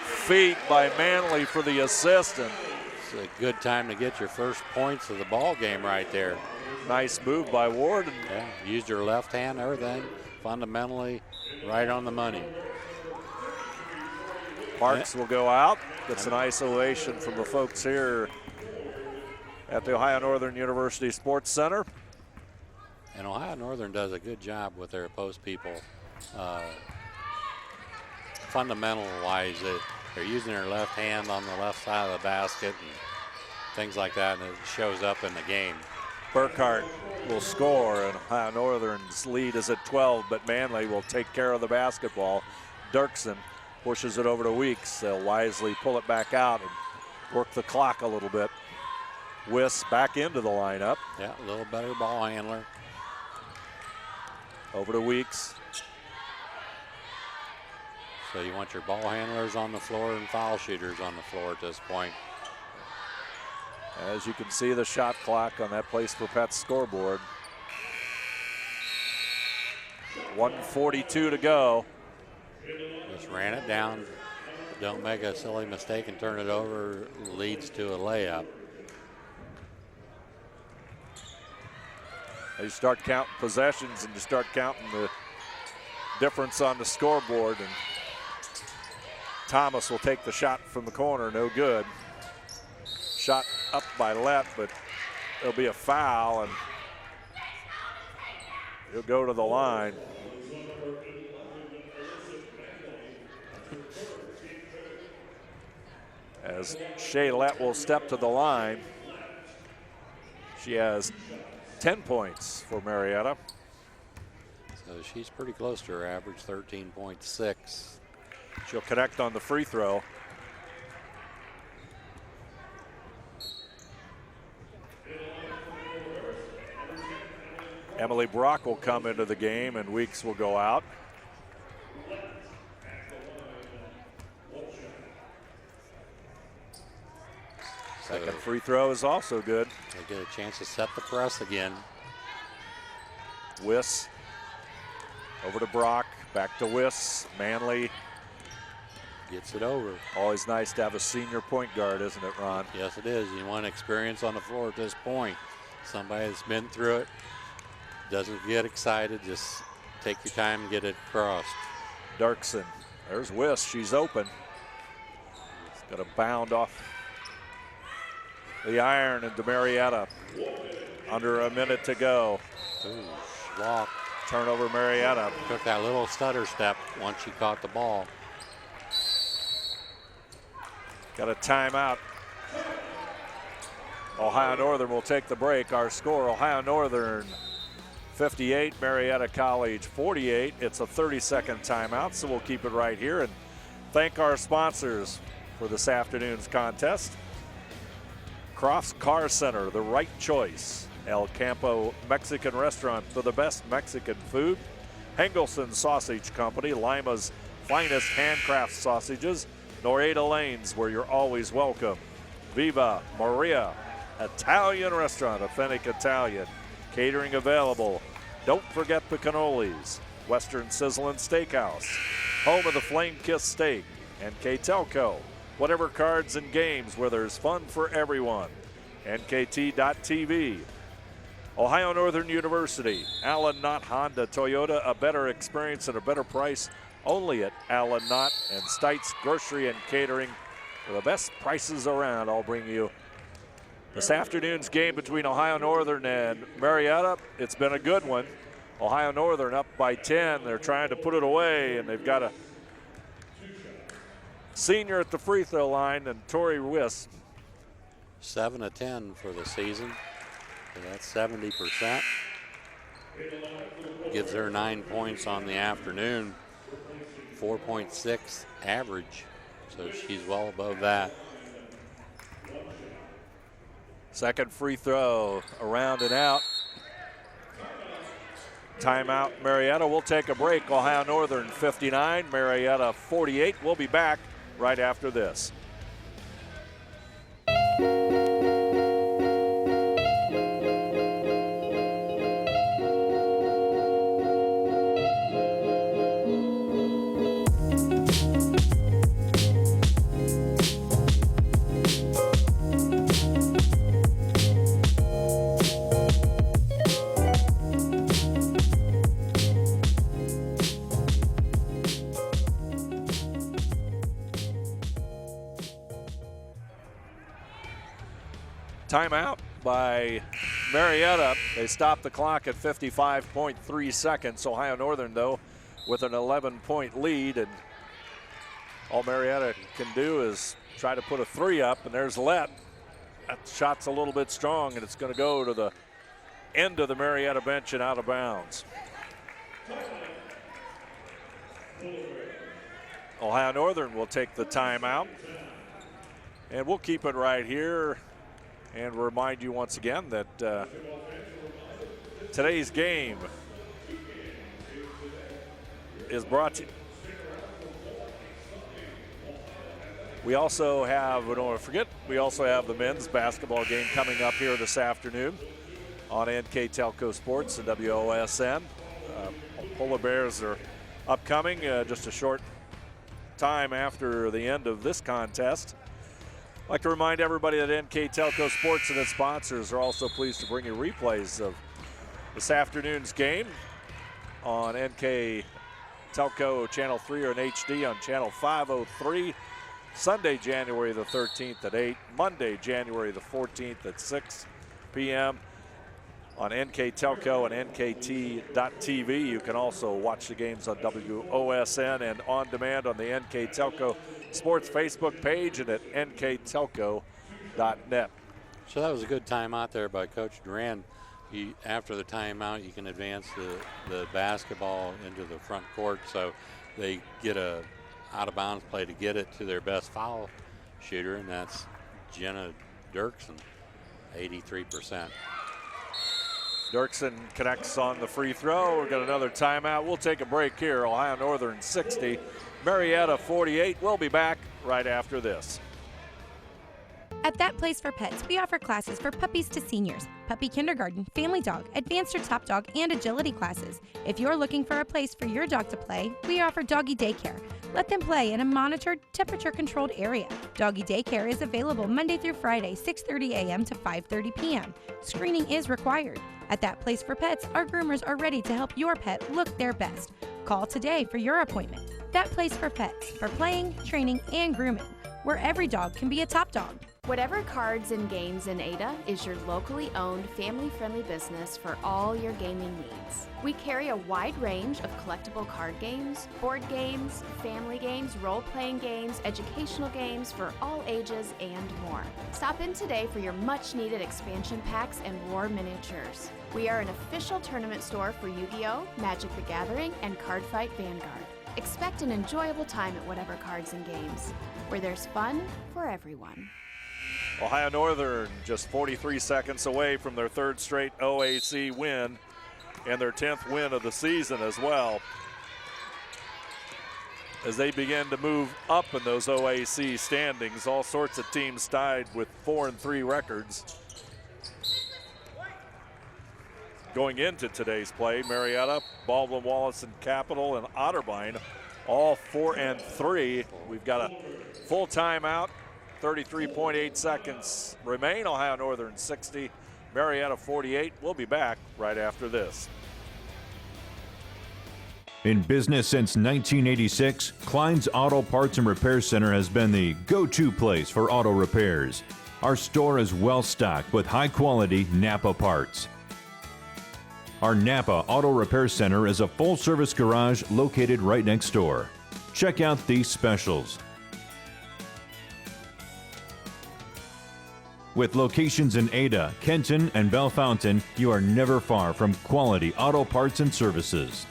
feet by Manley for the assist. And it's a good time to get your first points of the ball game right there. Nice move by Ward. Yeah, used her left hand, everything. Fundamentally right on the money. Parks will go out. Gets an isolation from the folks here at the Ohio Northern University Sports Center. And Ohio Northern does a good job with their post people. Fundamental-wise, they're using their left hand on the left side of the basket and things like that, and it shows up in the game. Burkhart will score, and Ohio Northern's lead is at 12, but Manley will take care of the basketball. Dirksen pushes it over to Weeks. They'll wisely pull it back out and work the clock a little bit. Wiss back into the lineup. Yeah, a little better ball handler. Over to Weeks. So you want your ball handlers on the floor and foul shooters on the floor at this point. As you can see the shot clock on that Place for Pets scoreboard. 1:42 to go. Just ran it down. Don't make a silly mistake and turn it over. Leads to a layup. You start counting possessions and you start counting the difference on the scoreboard, and Thomas will take the shot from the corner, no good. Shot up by Let, but there'll be a foul, and he'll go to the line. As Shea Let will step to the line. She has 10 points for Marietta. So she's pretty close to her average, 13.6. She'll connect on the free throw. Emily Brock will come into the game, and Weeks will go out. Second free throw is also good. They get a chance to set the press again. Wiss over to Brock, back to Wiss. Manley gets it over. Always nice to have a senior point guard, isn't it, Ron? Yes, it is. You want experience on the floor at this point. Somebody that's been through it, doesn't get excited, just take your time and get it crossed. Dirksen, there's Wiss, she's open. It's got to bound off the iron into Marietta. Under a minute to go. Ooh, block. Turnover Marietta. Took that little stutter step once she caught the ball. Got a timeout. Ohio Northern will take the break. Our score, Ohio Northern 58, Marietta College 48. It's a 30-second timeout, so we'll keep it right here and thank our sponsors for this afternoon's contest. Crofts Car Center, the right choice. El Campo Mexican Restaurant for the best Mexican food. Hengelson Sausage Company, Lima's finest handcraft sausages. Norada Lanes, where you're always welcome. Viva Maria Italian Restaurant, authentic Italian. Catering available. Don't forget the cannolis. Western Sizzlin' Steakhouse, home of the Flame Kiss Steak. NKTelco, whatever cards and games where there's fun for everyone. NKT.TV. Ohio Northern University, Allen Knott Honda Toyota, a better experience at a better price only at Allen Knott, and Stites Grocery and Catering for the best prices around. I'll bring you this afternoon's game between Ohio Northern and Marietta. It's been a good one. Ohio Northern up by 10. They're trying to put it away, and they've got a senior at the free throw line, and Tori Wiss. 7 of 10 for the season. So that's 70%. Gives her 9 points on the afternoon. 4.6 average. So she's well above that. Second free throw, around and out. Timeout, Marietta. We'll take a break. Ohio Northern 59, Marietta 48. We'll be back right after this. Timeout by Marietta. They stopped the clock at 55.3 seconds. Ohio Northern, though, with an 11-point lead, and all Marietta can do is try to put a three up, and there's Lett. That shot's a little bit strong, and it's going to go to the end of the Marietta bench and out of bounds. Ohio Northern will take the timeout, and we'll keep it right here. And remind you once again that today's game is brought to you. We also have, we don't want to forget, we also have the men's basketball game coming up here this afternoon on NKTelco Sports and WOSN. Polar Bears are upcoming just a short time after the end of this contest. I'd like to remind everybody that NKTelco Sports and its sponsors are also pleased to bring you replays of this afternoon's game on NKTelco Channel 3 or in HD on Channel 503. Sunday, January the 13th at 8. Monday, January the 14th at 6 p.m. on NKTelco and NKT.TV. You can also watch the games on WOSN and on demand on the NKTelco Sports Facebook page and at nktelco.net. So that was a good timeout there by Coach Duran. After the timeout, you can advance the basketball into the front court, so they get a out-of-bounds play to get it to their best foul shooter, and that's Jenna Dirksen, 83%. Dirksen connects on the free throw. We've got another timeout. We'll take a break here. Ohio Northern 60, Marietta 48. We'll be back right after this. At That Place for Pets, we offer classes for puppies to seniors, puppy kindergarten, family dog, advanced or top dog, and agility classes. If you're looking for a place for your dog to play, we offer doggy daycare. Let them play in a monitored, temperature-controlled area. Doggy daycare is available Monday through Friday, 6:30 a.m. to 5:30 p.m. Screening is required. At That Place for Pets, our groomers are ready to help your pet look their best. Call today for your appointment. That Place for Pets, for playing, training, and grooming, where every dog can be a top dog. Whatever Cards and Games in Ada is your locally owned, family-friendly business for all your gaming needs. We carry a wide range of collectible card games, board games, family games, role-playing games, educational games for all ages, and more. Stop in today for your much-needed expansion packs and war miniatures. We are an official tournament store for Yu-Gi-Oh!, Magic the Gathering, and Cardfight Vanguard. Expect an enjoyable time at Whatever Cards and Games, where there's fun for everyone. Ohio Northern just 43 seconds away from their third straight OAC win and their 10th win of the season as well, as they begin to move up in those OAC standings. All sorts of teams tied with 4-3 records. Going into today's play, Marietta, Baldwin, Wallace, and Capital, and Otterbein, all 4-3. We've got a full timeout. 33.8 seconds remain. Ohio Northern 60, Marietta 48. We'll be back right after this. In business since 1986, Klein's Auto Parts and Repair Center has been the go-to place for auto repairs. Our store is well stocked with high-quality Napa parts. Our Napa Auto Repair Center is a full-service garage located right next door. Check out these specials. With locations in Ada, Kenton, and Bellefontaine, you are never far from quality auto parts and services.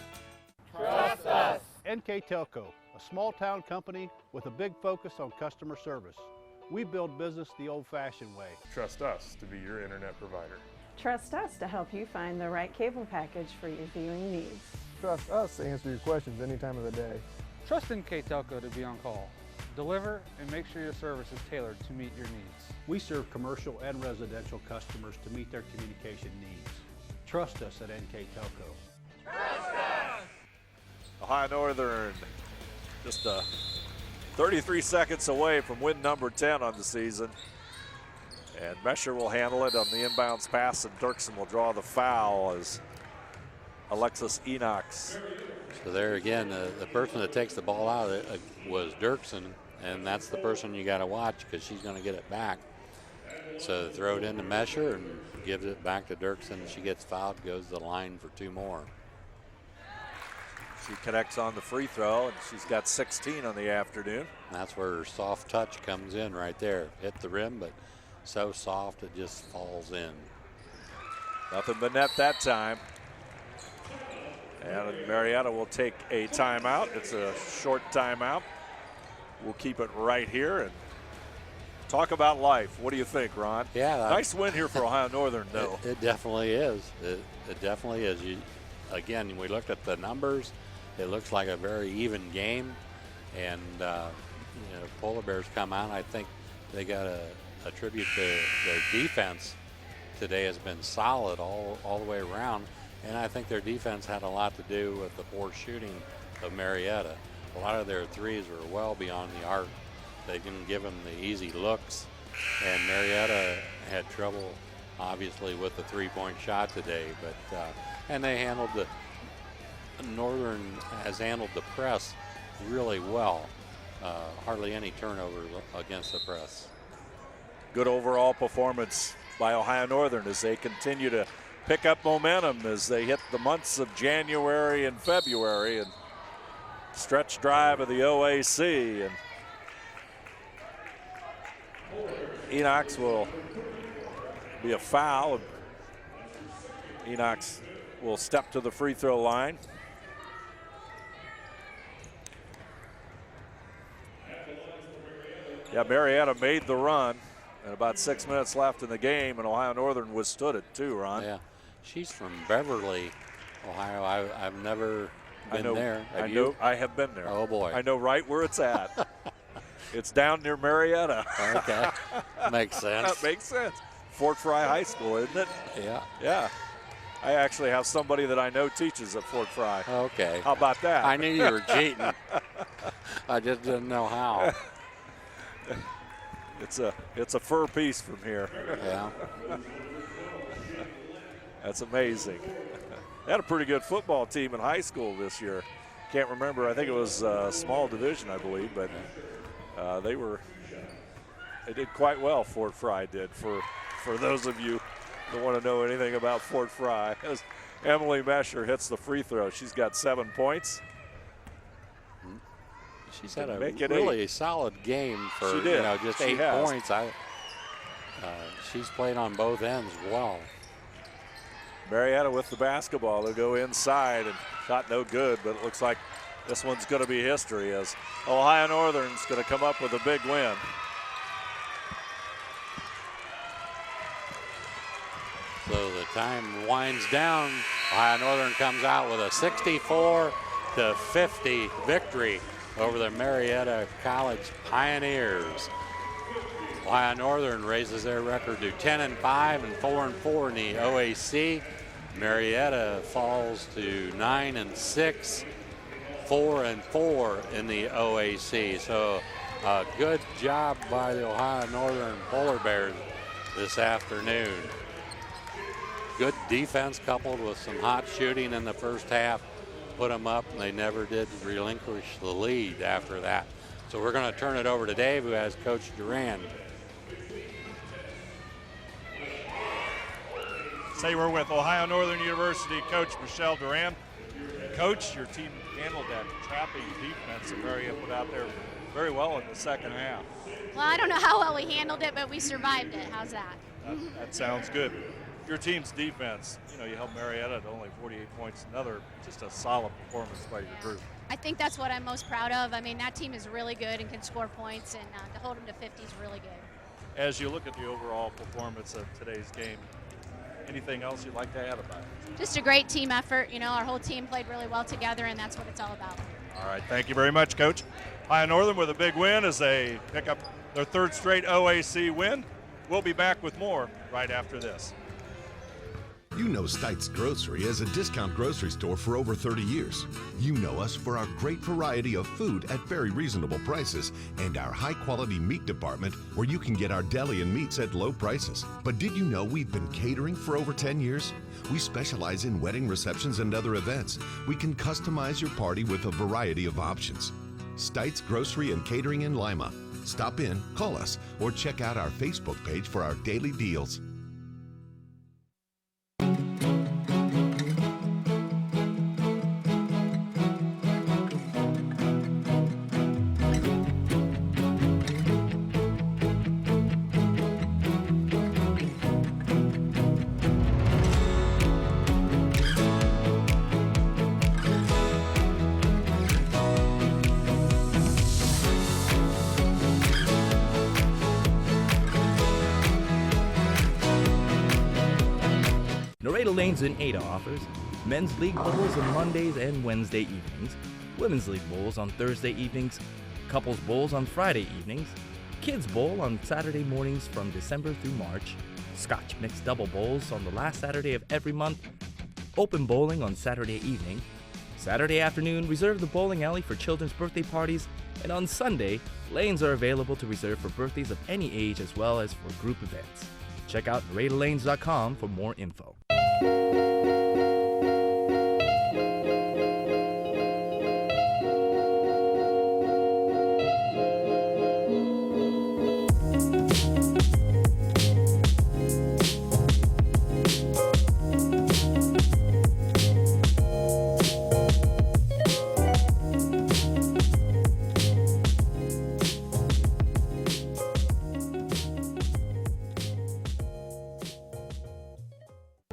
Trust us. NKTelco, a small-town company with a big focus on customer service. We build business the old-fashioned way. Trust us to be your internet provider. Trust us to help you find the right cable package for your viewing needs. Trust us to answer your questions any time of the day. Trust NKTelco to be on call. Deliver and make sure your service is tailored to meet your needs. We serve commercial and residential customers to meet their communication needs. Trust us at NKTelco. Trust us! Ohio Northern just 33 seconds away from win number 10 on the season. And Mesher will handle it on the inbounds pass, and Dirksen will draw the foul as Alexis Enox. So there again, the person that takes the ball out was Dirksen, and that's the person you got to watch because she's going to get it back. So throw it into Mesher and gives it back to Dirksen. She gets fouled, goes to the line for 2 more. She connects on the free throw, and she's got 16 on the afternoon. And that's where her soft touch comes in right there. Hit the rim, but so soft it just falls in. Nothing but net that time. And Marietta will take a timeout. It's a short timeout. We'll keep it right here and talk about life. What do you think, Ron? Yeah. Nice win here for Ohio Northern, though. It definitely is. It definitely is. Again, we looked at the numbers. It looks like a very even game. And, Polar Bears come out. I think they got to attribute their defense today has been solid all the way around. And I think their defense had a lot to do with the poor shooting of Marietta. A lot of their threes were well beyond the arc. They didn't give them the easy looks. And Marietta had trouble, obviously, with the three-point shot today. But and they handled Northern has handled the press really well. Hardly any turnover against the press. Good overall performance by Ohio Northern as they continue to pick up momentum as they hit the months of January and February and stretch drive of the OAC. And Enox will be a foul. Enox will step to the free throw line. Yeah, Marietta made the run. And about 6 minutes left in the game, and Ohio Northern withstood it too, Ron. Yeah, she's from Beverly, Ohio. I've never been there. I have been there. Oh boy. I know right where it's at. It's down near Marietta. Okay, makes sense. That makes sense. Fort Fry High School, isn't it? Yeah. Yeah. I actually have somebody that I know teaches at Fort Fry. Okay. How about that? I knew you were cheating. I just didn't know how. It's a fur piece from here. Yeah. That's amazing. They had a pretty good football team in high school this year. Can't remember. I think it was small division, I believe, but they did quite well. Fort Fry did. For those of you that want to know anything about Fort Fry, as Emily Mesher hits the free throw, she's got 7 points. She's had a really solid game for just 8 points. She's played on both ends well. Marietta with the basketball. They'll go inside and shot no good, but it looks like this one's going to be history as Ohio Northern's going to come up with a big win. Time winds down. Ohio Northern comes out with a 64-50 victory over the Marietta College Pioneers. Ohio Northern raises their record to 10-5 and 4-4 in the OAC. Marietta falls to 9-6, 4-4 in the OAC. So a good job by the Ohio Northern Polar Bears this afternoon. Good defense coupled with some hot shooting in the first half put them up, and they never did relinquish the lead after that. So we're going to turn it over to Dave, who has Coach Duran. Say we're with Ohio Northern University coach Michelle Duran. Coach, your team handled that trapping defense that Marietta put out there very well in the second half. Well, I don't know how well we handled it, but we survived it. How's that? That sounds good. Your team's defense, you held Marietta to only 48 points. Another just a solid performance by your group. I think that's what I'm most proud of. I mean, that team is really good and can score points, and to hold them to 50 is really good. As you look at the overall performance of today's game, anything else you'd like to add about it? Just a great team effort. Our whole team played really well together, and that's what it's all about. All right, thank you very much, Coach. Ohio Northern with a big win as they pick up their third straight OAC win. We'll be back with more right after this. You know Stites Grocery as a discount grocery store for over 30 years. You know us for our great variety of food at very reasonable prices and our high-quality meat department where you can get our deli and meats at low prices. But did you know we've been catering for over 10 years? We specialize in wedding receptions and other events. We can customize your party with a variety of options. Stites Grocery and Catering in Lima. Stop in, call us, or check out our Facebook page for our daily deals. Lanes and Ada offers men's league bowls on Mondays and Wednesday evenings, women's league bowls on Thursday evenings, couples bowls on Friday evenings, kids bowl on Saturday mornings from December through March, Scotch mixed double bowls on the last Saturday of every month, open bowling on Saturday evening, Saturday afternoon reserve the bowling alley for children's birthday parties, and on Sunday, lanes are available to reserve for birthdays of any age as well as for group events. Check out NKTelco.com for more info.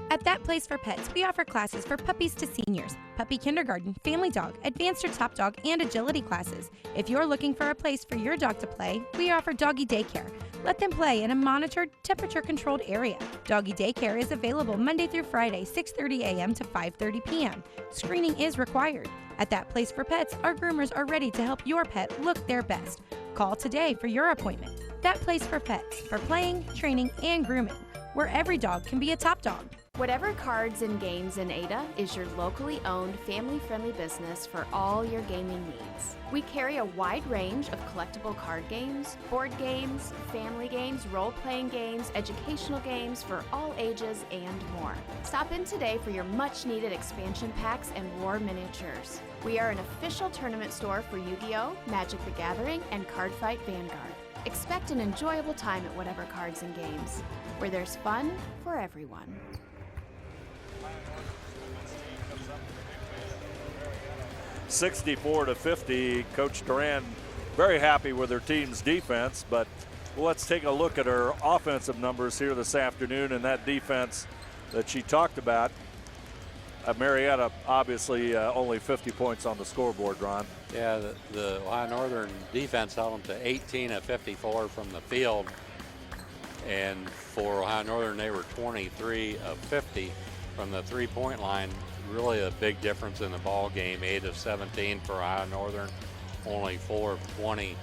At That Place for Pets, we offer classes for puppies to seniors, puppy kindergarten, family dog, advanced or top dog, and agility classes. If you're looking for a place for your dog to play, we offer doggy daycare. Let them play in a monitored, temperature-controlled area. Doggy daycare is available Monday through Friday, 6:30 a.m. to 5:30 p.m. Screening is required. At That Place for Pets, our groomers are ready to help your pet look their best. Call today for your appointment. That Place for Pets, for playing, training, and grooming, where every dog can be a top dog. Whatever Cards and Games in Ada is your locally owned, family-friendly business for all your gaming needs. We carry a wide range of collectible card games, board games, family games, role-playing games, educational games for all ages, and more. Stop in today for your much-needed expansion packs and war miniatures. We are an official tournament store for Yu-Gi-Oh!, Magic the Gathering, and Cardfight Vanguard. Expect an enjoyable time at Whatever Cards and Games, where there's fun for everyone. 64-50. Coach Duran very happy with her team's defense, but let's take a look at her offensive numbers here this afternoon, and that defense that she talked about. Marietta obviously only 50 points on the scoreboard, Ron. Yeah, the Ohio Northern defense held them to 18 of 54 from the field. And for Ohio Northern, they were 23 of 50 from the three-point line. Really a big difference in the ball game. 8 of 17 for Ohio Northern, only 4 of 20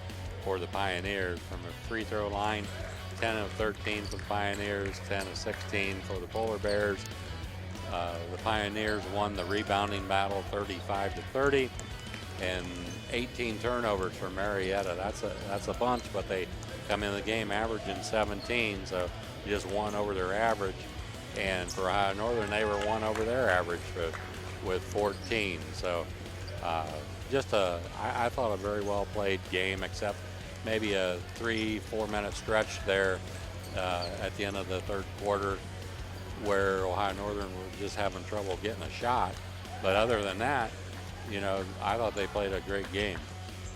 for the Pioneers. From the free throw line, 10 of 13 for the Pioneers, 10 of 16 for the Polar Bears. The Pioneers won the rebounding battle 35 to 30, and 18 turnovers for Marietta. That's a bunch, but they come in the game averaging 17, so just one over their average. And for Ohio Northern, they were one over their average with 14. So I thought a very well played game, except maybe a 3-4 minute stretch there at the end of the third quarter where Ohio Northern were just having trouble getting a shot. But other than that, I thought they played a great game.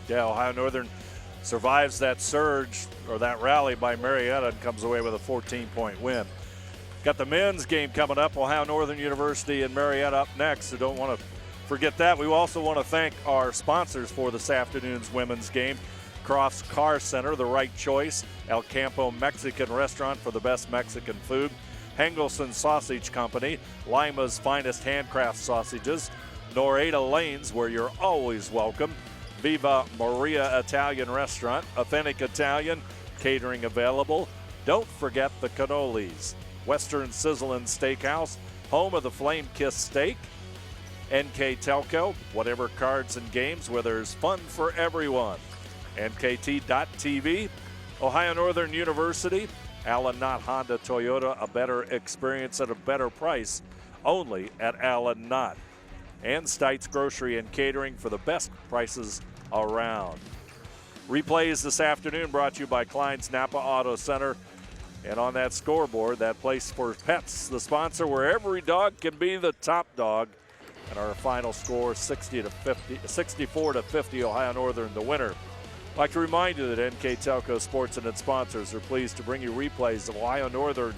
Yeah, Ohio Northern survives that surge or that rally by Marietta and comes away with a 14-point win. Got the men's game coming up, Ohio Northern University and Marietta up next, so don't want to forget that. We also want to thank our sponsors for this afternoon's women's game. Crofts Car Center, the right choice. El Campo Mexican Restaurant for the best Mexican food. Hengelson Sausage Company, Lima's finest handcraft sausages. Norada Lanes, where you're always welcome. Viva Maria Italian Restaurant, authentic Italian, catering available. Don't forget the cannolis. Western Sizzlin' Steakhouse, home of the Flame Kiss Steak. NKTelco, whatever cards and games where there's fun for everyone. NKT.TV, Ohio Northern University, Allen Knott Honda Toyota, a better experience at a better price, only at Allen Knott. And Stites Grocery and Catering for the best prices around. Replays this afternoon brought to you by Klein's Napa Auto Center. And on that scoreboard, that place for pets, the sponsor where every dog can be the top dog. And our final score, 64 to 50, Ohio Northern the winner. I'd like to remind you that NKTelco Sports and its sponsors are pleased to bring you replays of Ohio Northern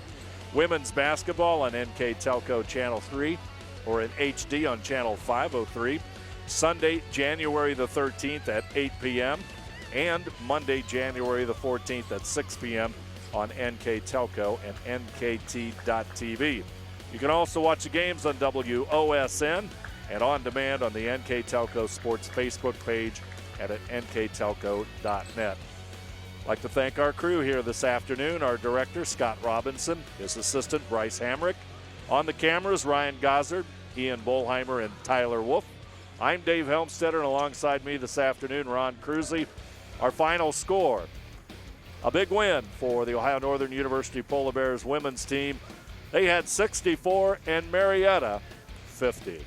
women's basketball on NKTelco Channel 3 or in HD on Channel 503. Sunday, January the 13th at 8 p.m. and Monday, January the 14th at 6 p.m. on NKTelco and NKT.TV. You can also watch the games on WOSN and on demand on the NKTelco Sports Facebook page and at nktelco.net. I'd like to thank our crew here this afternoon, our director, Scott Robinson, his assistant, Bryce Hamrick. On the cameras, Ryan Gozzard, Ian Bolheimer, and Tyler Wolf. I'm Dave Helmstetter, and alongside me this afternoon, Ron Cruzy. Our final score, a big win for the Ohio Northern University Polar Bears women's team. They had 64 and Marietta 50.